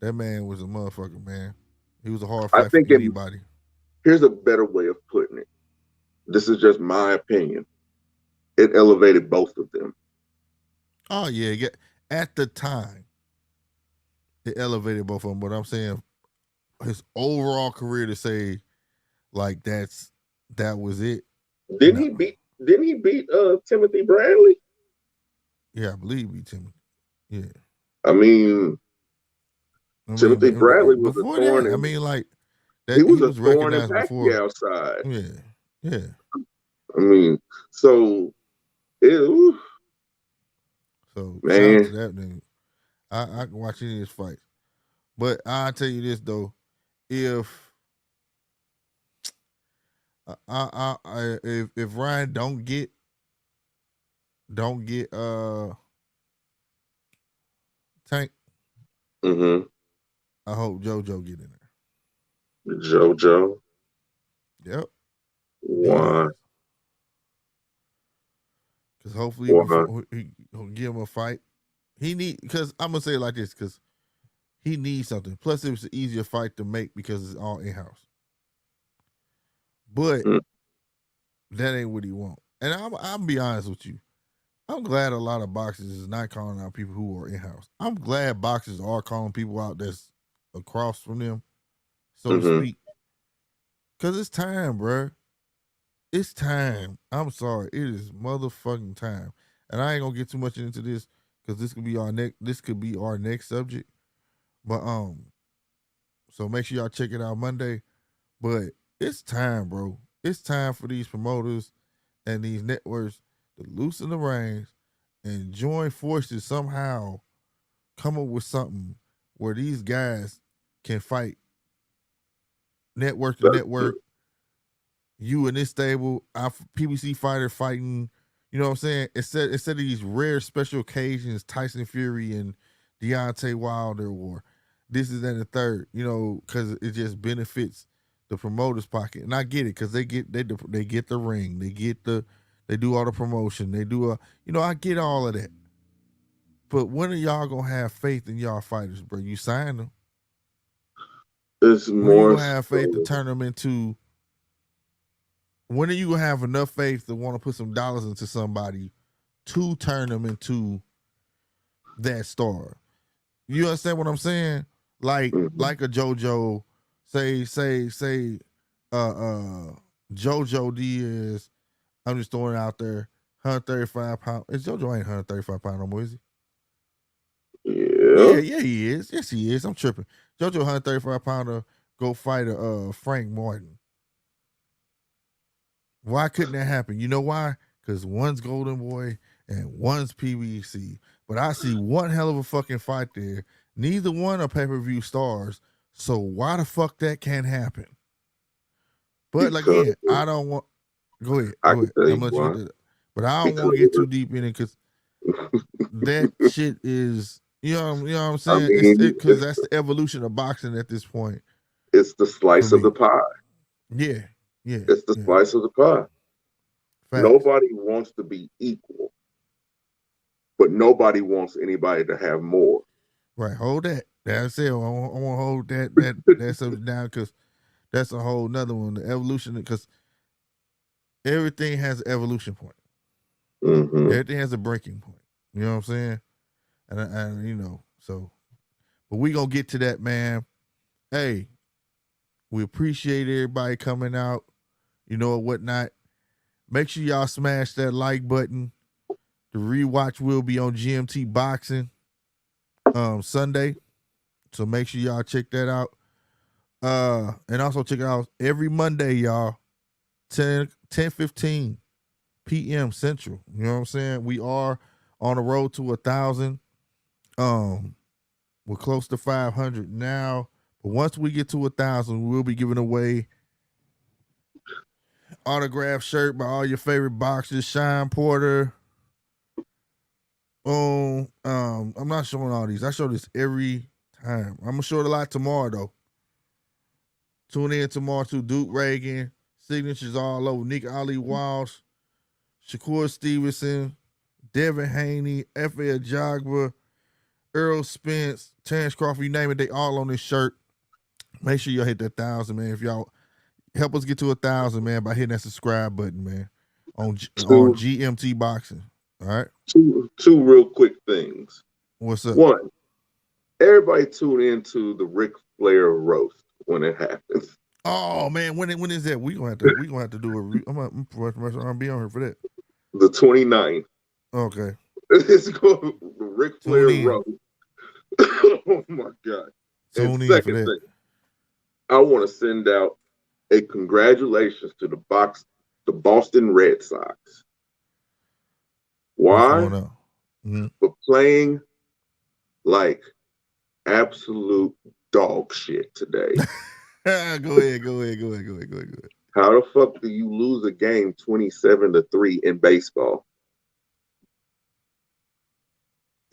S3: that man was a motherfucker, man. He was a hard fight for anybody.
S2: Here's a better way of putting it. This is just my opinion. It elevated both of them.
S3: Oh yeah, at the time. it elevated both of them. But I'm saying his overall career to say like that was it.
S2: Didn't he beat Timothy Bradley?
S3: Yeah, I believe he Timothy. Yeah.
S2: I mean, Timothy Bradley was a thorn.
S3: That, I mean, like that
S2: he was a thorn in
S3: recognized before.
S2: Pacquiao's side.
S3: Yeah.
S2: I mean, so shout
S3: out to that dude. I can watch any of his fights. But I'll tell you this though, if if Ryan don't get Tank, I hope JoJo get in there.
S2: JoJo?
S3: Yep.
S2: Why?
S3: Because hopefully he'll give him a fight. Because I'm gonna say it like this, because he needs something. Plus, it was an easier fight to make because it's all in-house. But that ain't what he want. And I'll be honest with you. I'm glad a lot of boxers is not calling out people who are in-house. I'm glad boxers are calling people out that's across from them, so to speak. Because it's time, bro. It's time. I'm sorry. It is motherfucking time. And I ain't gonna get too much into this because this could be our next subject. But so make sure y'all check it out Monday. But it's time, bro. It's time for these promoters and these networks to loosen the reins and join forces somehow, come up with something where these guys can fight network to network. You in this stable, PBC fighter fighting, you know what I'm saying? Instead of these rare special occasions, Tyson Fury and Deontay Wilder, or this is and the third, you know, because it just benefits the promoter's pocket. And I get it, because they get the ring, they do all the promotion, I get all of that. But when are y'all gonna have faith in y'all fighters, bro? You sign them.
S2: It's
S3: when
S2: more.
S3: Are you gonna have faith to turn them into? When are you gonna have enough faith to want to put some dollars into somebody to turn them into that star? You understand what I'm saying? Like a JoJo, say JoJo Diaz. I'm just throwing it out there. 135 pounds. JoJo ain't 135 pounds no more, is he? Yeah, he is. Yes, he is. I'm tripping. JoJo 135 pounder go fight Frank Martin. Why couldn't that happen? You know why? Because one's Golden Boy and one's PBC. But I see one hell of a fucking fight there. Neither one are pay-per-view stars. So why the fuck that can't happen? But again, I don't want. Go ahead. I'm let you do that. But I don't want to get too deep in it because that shit is. You know what I'm saying? Because that's the evolution of boxing at this point.
S2: It's the slice of the pie.
S3: Yeah.
S2: It's the slice of the pie. Facts. Nobody wants to be equal, but nobody wants anybody to have more.
S3: Right. Hold that. That's it. I want to hold that subject down because that's a whole nother one. The evolution, because everything has an evolution point. Everything has a breaking point. You know what I'm saying? And so, but we gonna get to that, man. Hey, we appreciate everybody coming out. Whatnot. Make sure y'all smash that like button. The rewatch will be on GMT Boxing Sunday. So make sure y'all check that out. And also check it out every Monday, y'all. 10:15 p.m. Central. You know what I'm saying? We are on the road to 1,000. We're close to 500 now. But once we get to 1,000, we'll be giving away autographed shirt by all your favorite boxers. Sean Porter. I'm not showing all these. I show this every time. I'm gonna show it a lot tomorrow though. Tune in tomorrow to Duke Reagan. Signatures all over. Nick Ali Walsh, Shakur Stevenson, Devin Haney, F.A. Jagba, Earl Spence, Terrence Crawford, you name it, they all on this shirt. Make sure y'all hit that 1,000, man. If y'all help us get to 1,000, man, by hitting that subscribe button, man, on GMT Boxing. All right.
S2: Two real quick things.
S3: What's up?
S2: One, Everybody tune into the Ric Flair roast when it happens.
S3: Oh man, when is that? We gonna have to do a. I'm gonna be on here for that.
S2: The 29th.
S3: Okay.
S2: It's called the Ric Flair
S3: Tune in.
S2: roast. Oh my God.
S3: Tune
S2: And
S3: in for
S2: second
S3: that.
S2: thing, I want to send out a congratulations to the Boston Red Sox.
S3: What's
S2: Why?
S3: going on? Mm-hmm.
S2: For playing like absolute dog shit today.
S3: Go ahead.
S2: How the fuck do you lose a game 27-3 in baseball?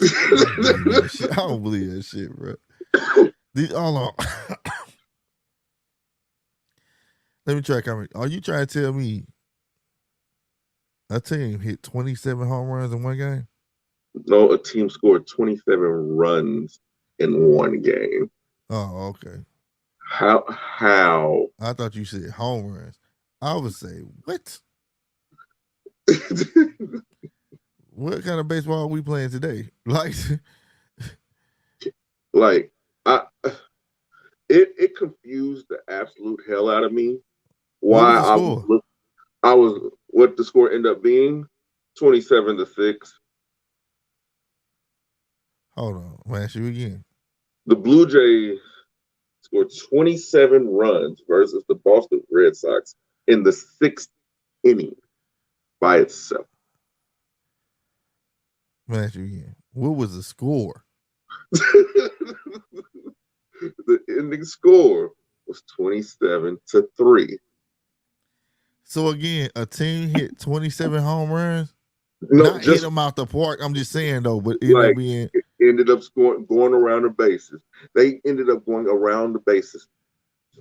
S3: I don't believe that shit, bro. Hold on. Let me try comment. Are you trying to tell me a team hit 27 home runs in one game?
S2: No, a team scored 27 runs in one game.
S3: Oh, okay.
S2: How?
S3: I thought you said home runs. I would say, what? What kind of baseball are we playing today?
S2: Like, it confused the absolute hell out of me. Why I was what the score ended up being 27-6.
S3: Hold on, I'm gonna ask you again.
S2: The Blue Jays scored 27 runs versus the Boston Red Sox in the 6th inning by itself.
S3: I'm gonna ask you again. What was the score?
S2: The ending score was 27-3.
S3: So again, a team hit 27 home runs.
S2: No,
S3: not hit them out the park. I'm just saying though, but
S2: ended up going around the bases. They ended up going around the bases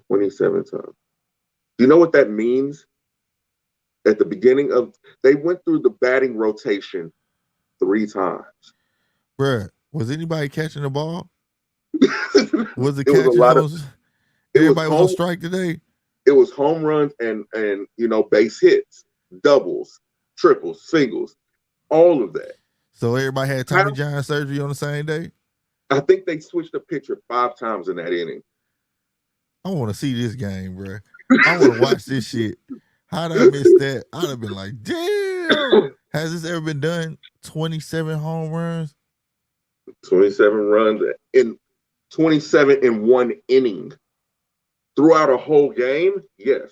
S2: 27 times. Do you know what that means? At the beginning they went through the batting rotation 3 times.
S3: Bruh, was anybody catching the ball? Was the
S2: catchers
S3: everybody was on strike today?
S2: It was home runs and base hits, doubles, triples, singles, all of that.
S3: So everybody had Tommy John surgery on the same day?
S2: I think they switched the pitcher 5 times in that inning.
S3: I want to see this game, bro. I want to watch this shit. How did I miss that? I'd have been like, damn. Has this ever been done? 27 home runs?
S2: 27 runs in 27 in one inning. Throughout a whole game, yes.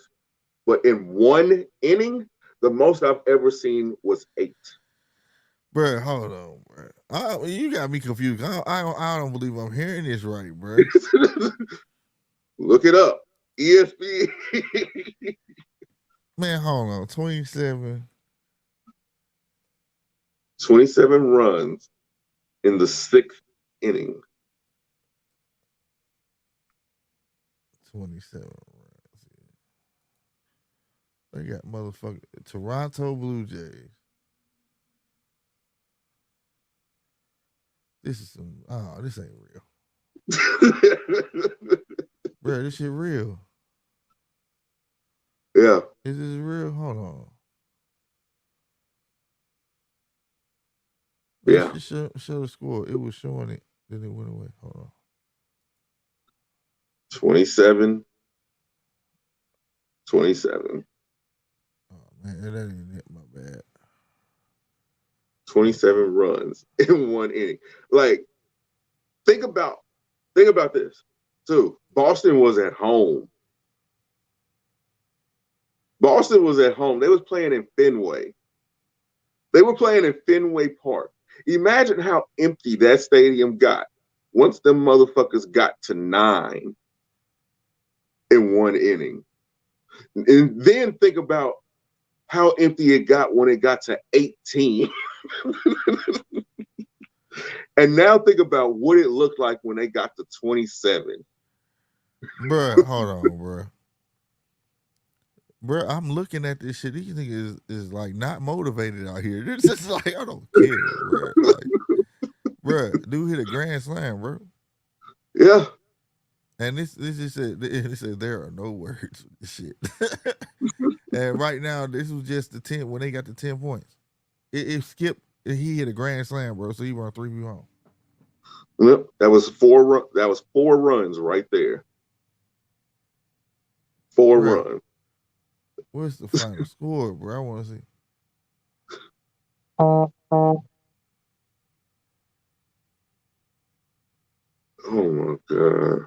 S2: But in one inning, the most I've ever seen was 8.
S3: Bro, hold on, bro. You got me confused. I don't believe I'm hearing this right, bro.
S2: Look it up. ESPN.
S3: Man, hold on. 27
S2: runs in the 6th inning.
S3: 27 runs. They got motherfucking Toronto Blue Jays. This ain't real. Bro, this shit real.
S2: Yeah.
S3: Is this real? Hold on.
S2: Yeah.
S3: Show the score. It was showing it. Then it went away. Hold on.
S2: 27.
S3: Oh man, that ain't it. My bad.
S2: 27 runs in one inning. Like, think about this too. Boston was at home. They was playing in Fenway. They were playing in Fenway Park. Imagine how empty that stadium got once them motherfuckers got to 9 in one inning. And then think about how empty it got when it got to 18. And now think about what it looked like when they got to 27.
S3: Bruh, hold on, bruh. Bruh, I'm looking at this shit. These niggas is like not motivated out here. They're just like, I don't care, bruh. Like, bruh, dude hit a grand slam, bro.
S2: Yeah.
S3: And this just said, it said there are no words with this shit. And right now, this was just the 10 when they got the 10 points. It skipped. He hit a grand slam, bro. So he run 3 view home.
S2: Yep, that was four runs right there. Four
S3: Right.
S2: runs.
S3: Where's the final score, bro? I want to see.
S2: Oh my god.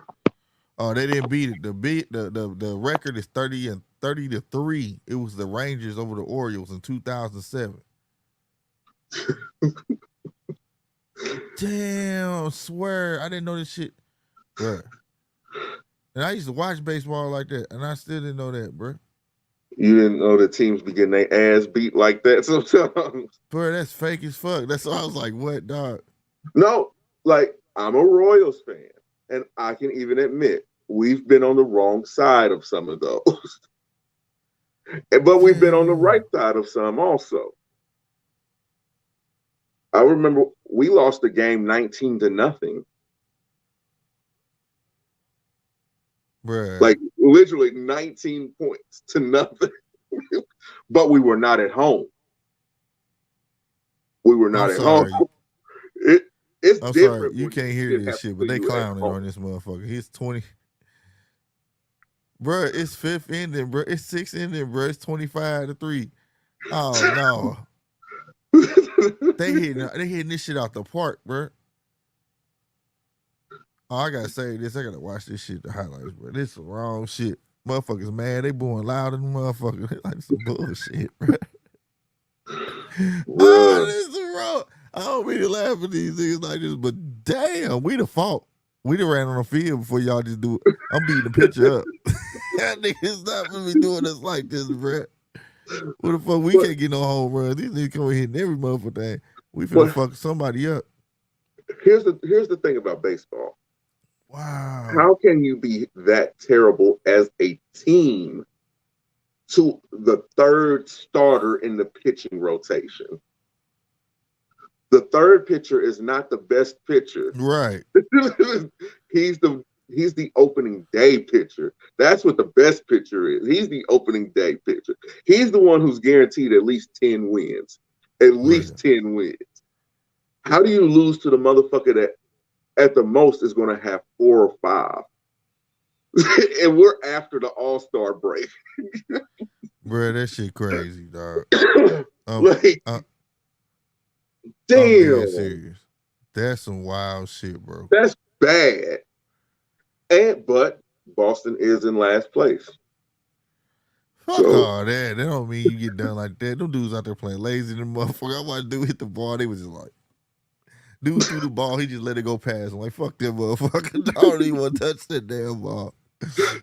S3: Oh, they didn't beat it. The record is 30-3. It was the Rangers over the Orioles in 2007. Damn, swear I didn't know this shit, bro. And I used to watch baseball like that, and I still didn't know that, bro.
S2: You didn't know the teams be getting their ass beat like that sometimes.
S3: Bro, that's fake as fuck. That's why I was like, what, dog?
S2: No, like I'm a Royals fan, and I can even admit we've been on the wrong side of some of those. But we've been on the right side of some also. I remember we lost the game 19-0.
S3: Bruh.
S2: Like literally 19 points to nothing. But we were not at home. We were not at home. It's
S3: I'm
S2: different.
S3: sorry, you can't hear this shit, but they clowning on this motherfucker. He's 20. Bruh, it's fifth inning, bruh. It's sixth inning, bruh. It's 25-3. Oh no. They hitting this shit out the park, bruh. Oh, I gotta say this. I gotta watch this shit, the highlights, bro. This is the wrong shit. Motherfuckers, man, they booing louder than motherfuckers. Like some bullshit, bro. Oh, this is wrong. I don't mean to laugh at these things like this, but damn, we the fault. We done ran on the field before y'all just do it. I'm beating the pitcher up. That niggas not gonna be doing us like this, bro. What the fuck? We can't get no home run. These niggas come hitting every motherfucking thing. We finna fuck somebody up.
S2: Here's the thing about baseball.
S3: Wow.
S2: How can you be that terrible as a team to the third starter in the pitching rotation? The third pitcher is not the best pitcher.
S3: Right.
S2: He's the opening day pitcher. That's what the best pitcher is. He's the opening day pitcher. He's the one who's guaranteed at least 10 wins. At least 10 wins. How do you lose to the motherfucker that at the most is going to have 4 or 5? And we're after the All-Star break.
S3: Bro, that shit crazy, dog.
S2: Damn.
S3: I'm being serious. That's some wild shit, bro.
S2: That's bad. But Boston is in last place.
S3: Fuck all that. That don't mean you get done like that. Them dudes out there playing lazy than motherfucker. I watched dude hit the ball. They was just like, dude threw the ball. He just let it go past. I'm like, fuck that motherfucker. I don't even want to touch that damn ball.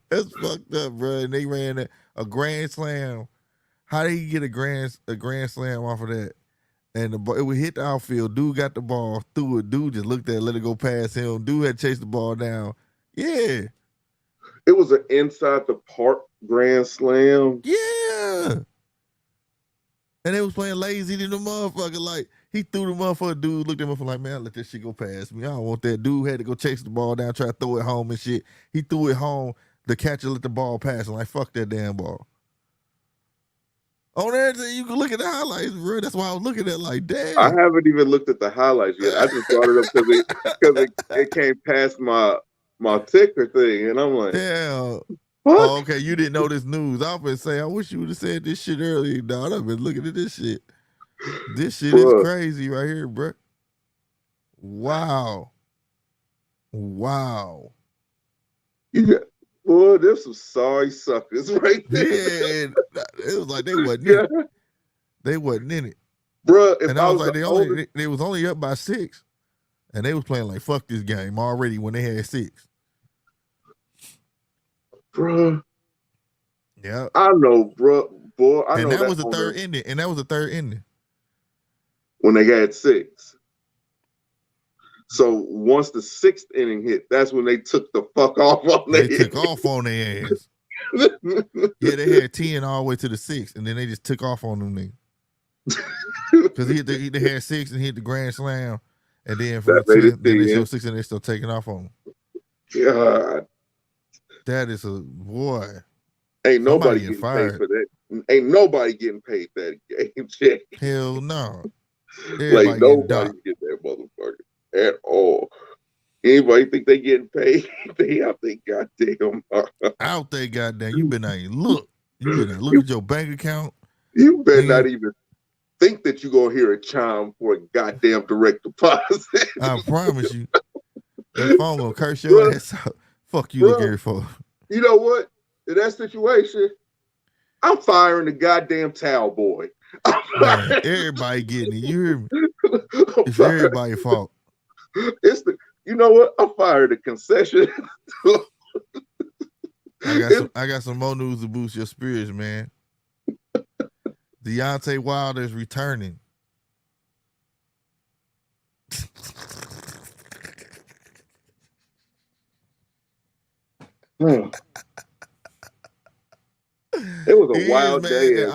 S3: That's fucked up, bro. And they ran a grand slam. How did he get a grand slam off of that? And the ball, it would hit the outfield. Dude got the ball, threw it. Dude just looked at it, let it go past him. Dude had chased the ball down. Yeah.
S2: It was an inside the park grand slam.
S3: Yeah. And they was playing lazy than the motherfucker. Like, he threw the motherfucker. Dude looked at him like, man, let this shit go past me. I don't want that. Dude had to go chase the ball down, try to throw it home and shit. He threw it home. The catcher let the ball pass. I'm like, fuck that damn ball. On everything, you can look at the highlights, bro. That's why I was looking at like, damn.
S2: I haven't even looked at the highlights yet. I just brought it up because it came past my ticker thing, and I'm like,
S3: damn.
S2: What?
S3: Oh, okay, you didn't know this news. I was gonna say, I wish you would have said this shit earlier, dog. I've been looking at this shit. This shit is crazy right here, bro. Wow.
S2: Yeah. Boy, there's some sorry suckers right there.
S3: Yeah, it was like they wasn't in it. They wasn't in it.
S2: Bro,
S3: and I was like, they was only up by 6. And they was playing like, fuck this game already when they had 6.
S2: Bro.
S3: Yeah.
S2: I know, bro. Boy, I know
S3: that was the third ending. And that was the third ending.
S2: When they had 6. So once the 6th inning hit, that's when they took the fuck off on their
S3: They took off on their ass. Yeah, they had 10 all the way to the 6th, and then they just took off on them niggas. Because they had 6 and hit the grand slam, and then for the 10th, then they showed 6 and they still taking off on them.
S2: God.
S3: That is a boy.
S2: Ain't nobody getting paid for that. Ain't nobody getting paid that game check.
S3: Hell no.
S2: Like nobody get that motherfucker at all. Anybody think they getting paid? They out there, goddamn.
S3: Out there, goddamn. You better not even look. You better not look
S2: You,
S3: at your bank account.
S2: you better not
S3: Nigga,
S2: even think that you're gonna hear a chime for a goddamn direct deposit.
S3: I promise you, that phone gonna curse your
S2: Bruh,
S3: ass out. Fuck you, look
S2: bruh,
S3: here for.
S2: you know what? In that situation, I'm firing the goddamn towel boy.
S3: Man, everybody getting it. You hear me?
S2: I'm
S3: It's
S2: firing.
S3: everybody's fault.
S2: It's the. You know what? I'm firing the concession.
S3: I got some more news to boost your spirits, man. Deontay Wilder is returning.
S2: It was a wild day.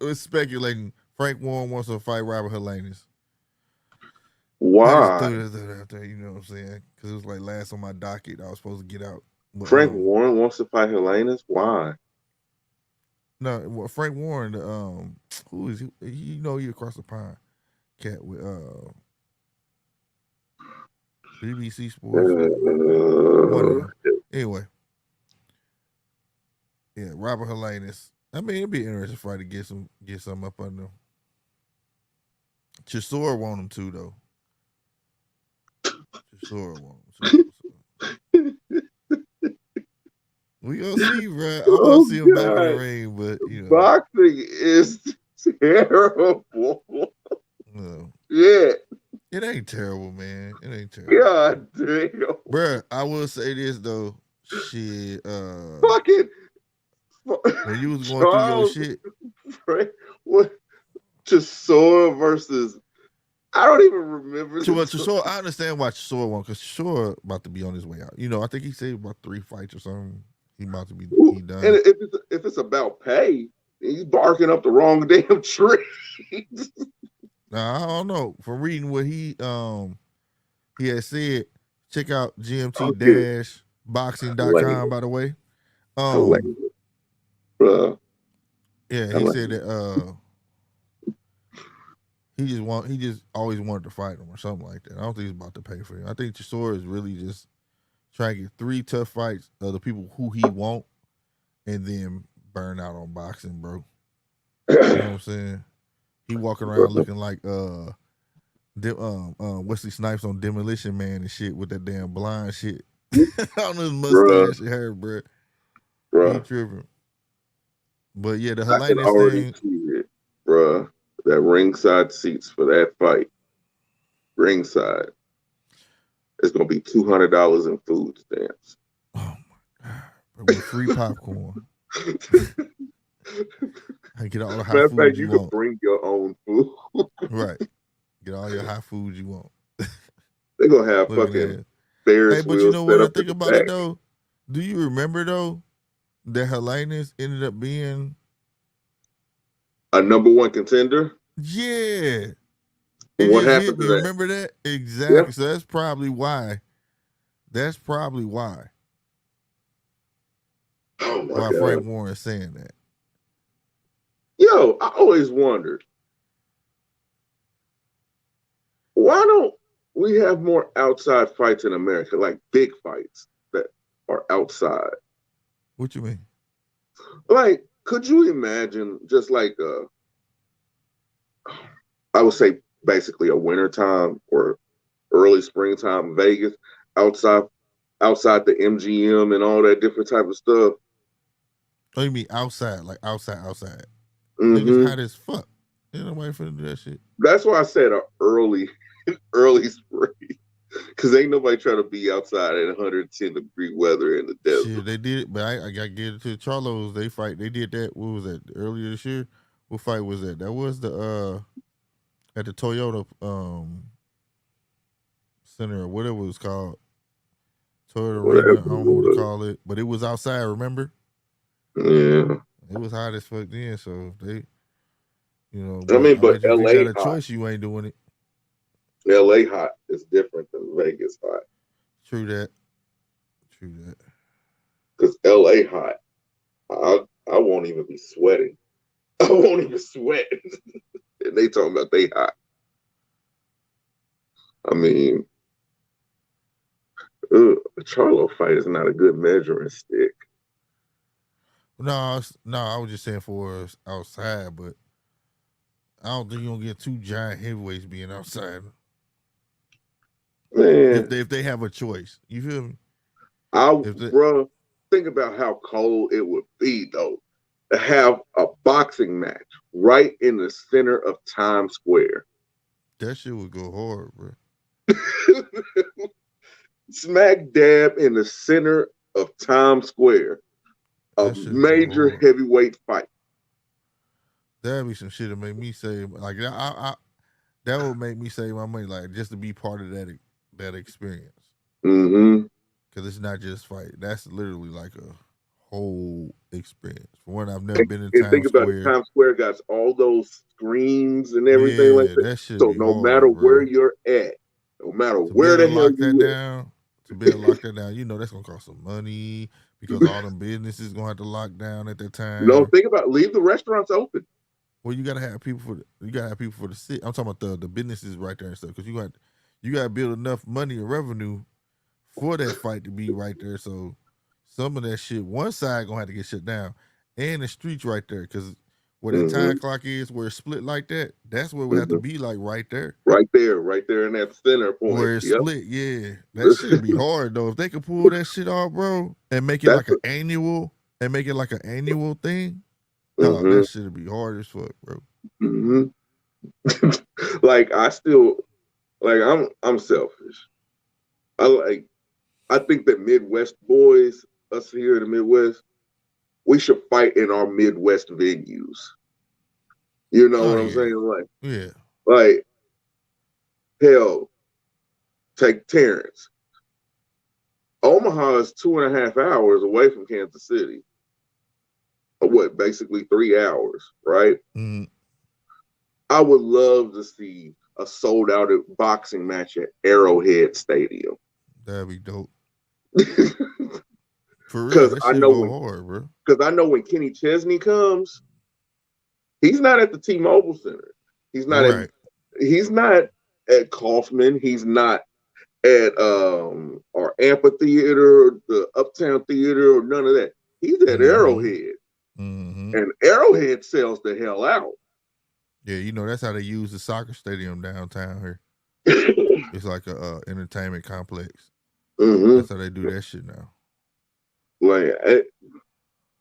S3: It's speculating. Frank Warren wants to fight Robert Helenius. I just
S2: Why?
S3: threw that out there, you know what I'm saying? Because it was like last on my docket. I was supposed to get out. But,
S2: Frank Warren wants to fight Helenius? Why?
S3: No, Frank Warren, who is he? You know, he across the pond. Cat with BBC Sports. Anyway. Yeah, Robert Helenius. I mean, it'd be an interesting fight to get some up under him. Chisora want him too, though. Chisora want him too. So. We gonna see, bro. I want to see him back in the ring, but you know,
S2: boxing is terrible.
S3: No.
S2: Yeah.
S3: It ain't terrible, man. It ain't terrible.
S2: God damn.
S3: Bruh, I will say this though. Shit.
S2: Fucking
S3: when you was going through your shit.
S2: What? Chisora versus. I don't even remember.
S3: Chisora, I understand why Chisora won, because Chisora about to be on his way out. You know, I think he said about 3 fights or something. He about to be he done.
S2: And if it's about pay, he's barking up the wrong damn tree.
S3: Now, I don't know. From reading what he had said, check out gmt-boxing.com, by the way. Yeah, he said that he just always wanted to fight him or something like that. I don't think he's about to pay for him. I think Chisora is really just trying to get 3 tough fights of the people who he want and then burn out on boxing, bro. You know what I'm saying? He walking around looking like Wesley Snipes on Demolition Man and shit with that damn blind shit. On his mustache and hair, bro. He tripping. But yeah, the Helenius thing.
S2: See it, bruh. That ringside seats for that fight. Ringside. It's gonna be $200 in food stamps.
S3: Oh my god! With free popcorn. I get all the hot food you want.
S2: Can bring your own food.
S3: Right. Get all your hot food you want.
S2: They're gonna have fucking Ferris wheels.
S3: Hey, but you know what I think about it though? Do you remember though that Helenius ended up being
S2: a #1 contender?
S3: Yeah.
S2: What happened to that?
S3: Remember that? Exactly. Yeah. So that's probably why.
S2: Oh my
S3: why
S2: God.
S3: Frank Warren is saying that.
S2: Yo, I always wondered, why don't we have more outside fights in America, like big fights that are outside?
S3: What you mean?
S2: Like, could you imagine just like I would say basically a wintertime or early springtime Vegas outside the MGM and all that different type of stuff.
S3: Oh, you mean outside, like outside?
S2: Mm-hmm.
S3: Niggas hot as fuck. Ain't nobody finna do that shit.
S2: That's why I said a early spring. Because ain't nobody trying to be outside at 110-degree weather in the desert.
S3: Shit, they did it, but I got to get it to the Charlos. They did that. What was that? Earlier this year? What fight was that? That was the at the Toyota Center or whatever it was called. Toyota Arena. I don't know what to call it, but it was outside. Remember?
S2: Yeah.
S3: It was hot as fuck then. So they, you know.
S2: I mean, but LA,
S3: if you got a choice, you ain't doing it.
S2: LA hot is different than Vegas hot.
S3: True that.
S2: Because LA hot, I won't even be sweating. I won't even sweat. And they talking about they hot. I mean, A Charlo fight is not a good measuring stick.
S3: No, I was just saying for us outside, but I don't think you're gonna get two giant heavyweights being outside.
S2: Man,
S3: If they have a choice, you feel me?
S2: bro, think about how cold it would be though to have a boxing match right in the center of Times Square.
S3: That shit would go hard, bro.
S2: Smack dab in the center of Times Square, a
S3: That shit would go
S2: major
S3: hard.
S2: heavyweight fight.
S3: That'd be some shit that make me say like that would make me save my money like just to be part of that experience.
S2: Mm-hmm.
S3: Because it's not just fight. That's literally like a whole experience. For one, I've never been in
S2: And think
S3: Times
S2: about it,
S3: Square.
S2: Times Square got all those screens and everything like
S3: Yeah,
S2: that.
S3: that should
S2: So
S3: be
S2: no matter
S3: hard,
S2: where
S3: bro.
S2: you're at, no matter
S3: To be
S2: where
S3: able to
S2: the hell
S3: lock that
S2: you
S3: down, you know that's gonna cost some money because all them businesses gonna have to lock down at that
S2: at,
S3: time.
S2: think about it, leave the restaurants open.
S3: Well, you gotta have people for the sit. I'm talking about the businesses right there and stuff because you gotta build enough money and revenue for that fight to be right there. So some of that shit, one side gonna have to get shut down, and the streets right there because where that time clock is, where it's split like that, that's where we have to be like right there.
S2: Right there in that center point.
S3: Where it's
S2: Yep.
S3: split, yeah. That shit be hard though. If they could pull that shit off, bro, and make it like an annual thing, oh, that shit'd be hard as fuck, bro.
S2: Like I still like I'm selfish. I think that Midwest boys, us here in the Midwest, we should fight in our Midwest venues. You know what I'm saying? Like hell, take Terrence. Omaha is 2.5 hours away from Kansas City. What, basically 3 hours, right?
S3: Mm-hmm.
S2: I would love to see a sold out boxing match at Arrowhead Stadium.
S3: That'd be dope. For real,
S2: Because
S3: that shit go hard, bro.
S2: Because I know when Kenny Chesney comes, he's not at the T-Mobile Center. He's not at Kaufman. He's not at our amphitheater, the Uptown Theater, or none of that. He's at Arrowhead.
S3: Mm-hmm.
S2: And Arrowhead sells the hell out.
S3: Yeah, you know, that's how they use the soccer stadium downtown here. It's like a entertainment complex. That's how they do that shit now.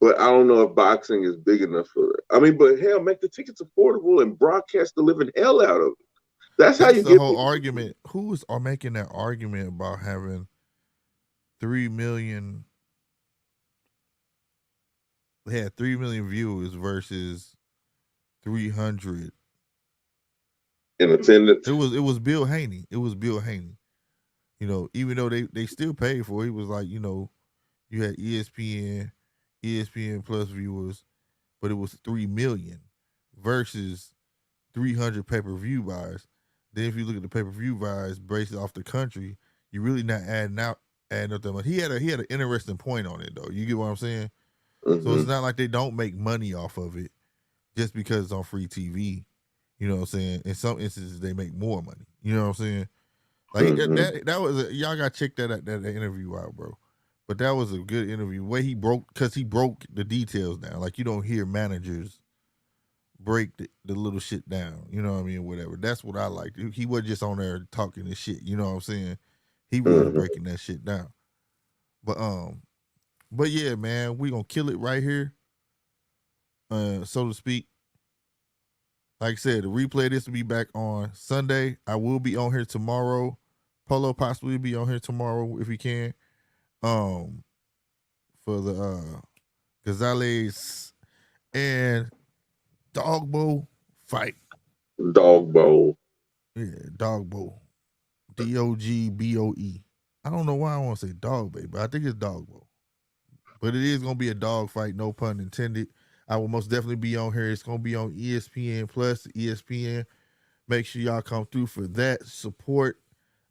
S2: But I don't know if boxing is big enough for it. I mean, but hell, make the tickets affordable and broadcast the living hell out of it. That's how you
S3: the
S2: get
S3: whole argument. Who is making that argument about having 3 million? They had 3 million viewers versus 300
S2: in attendance.
S3: It was Bill Haney. It was Bill Haney. You know, even though they still paid for it, he was like, you know, you had ESPN Plus viewers, but it was 3 million versus 300 pay-per-view buys. Then if you look at the pay-per-view buys based off the country, you're really not adding up that much. He had an interesting point on it though. You get what I'm saying? So it's not like they don't make money off of it just because it's on free TV. You know what I'm saying? In some instances, they make more money. You know what I'm saying? Like that was y'all got to check that interview out, bro. But that was a good interview. Way he broke the details down. Like you don't hear managers break the little shit down. You know what I mean? Whatever. That's what I liked. He wasn't just on there talking this shit. You know what I'm saying? He was breaking that shit down. But yeah, man, we gonna kill it right here. So to speak. Like I said, the replay of this will be back on Sunday. I will be on here tomorrow. Polo possibly will be on here tomorrow if he can. For the Gonzalez and Dogbo fight.
S2: Dogbo.
S3: Yeah, Dogbo. Dogboe. I don't know why I want to say Dogbo, but I think it's Dogbo. But it is gonna be a dog fight, no pun intended. I will most definitely be on here. It's going to be on ESPN Plus, ESPN. Make sure y'all come through for that support.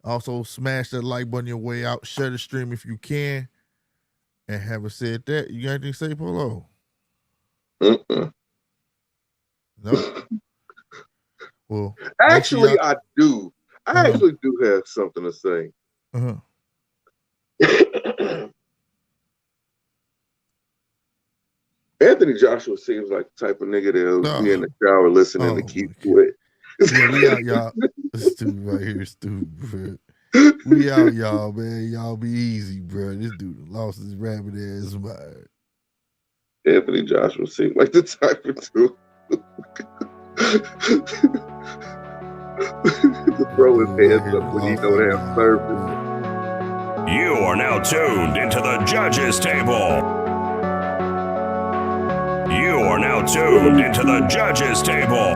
S3: Also, smash that like button your way out. Share the stream if you can. And having said that, you got anything to say, Polo? No? Well,
S2: actually, I do. I actually do have something to say. Anthony Joshua seems like the type of nigga that'll be in the shower listening to Keith Sweat.
S3: Yeah, we out, y'all. This dude right here is stupid, bro. We out, y'all, man. Y'all be easy, bro. This dude lost his rabbit ass mind.
S2: Anthony Joshua seems like the type of dude to throw his hands up when he don't have service.
S1: You are now tuned into the judges table. You are now tuned into the judges table.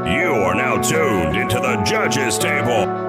S1: You are now tuned into the judges table.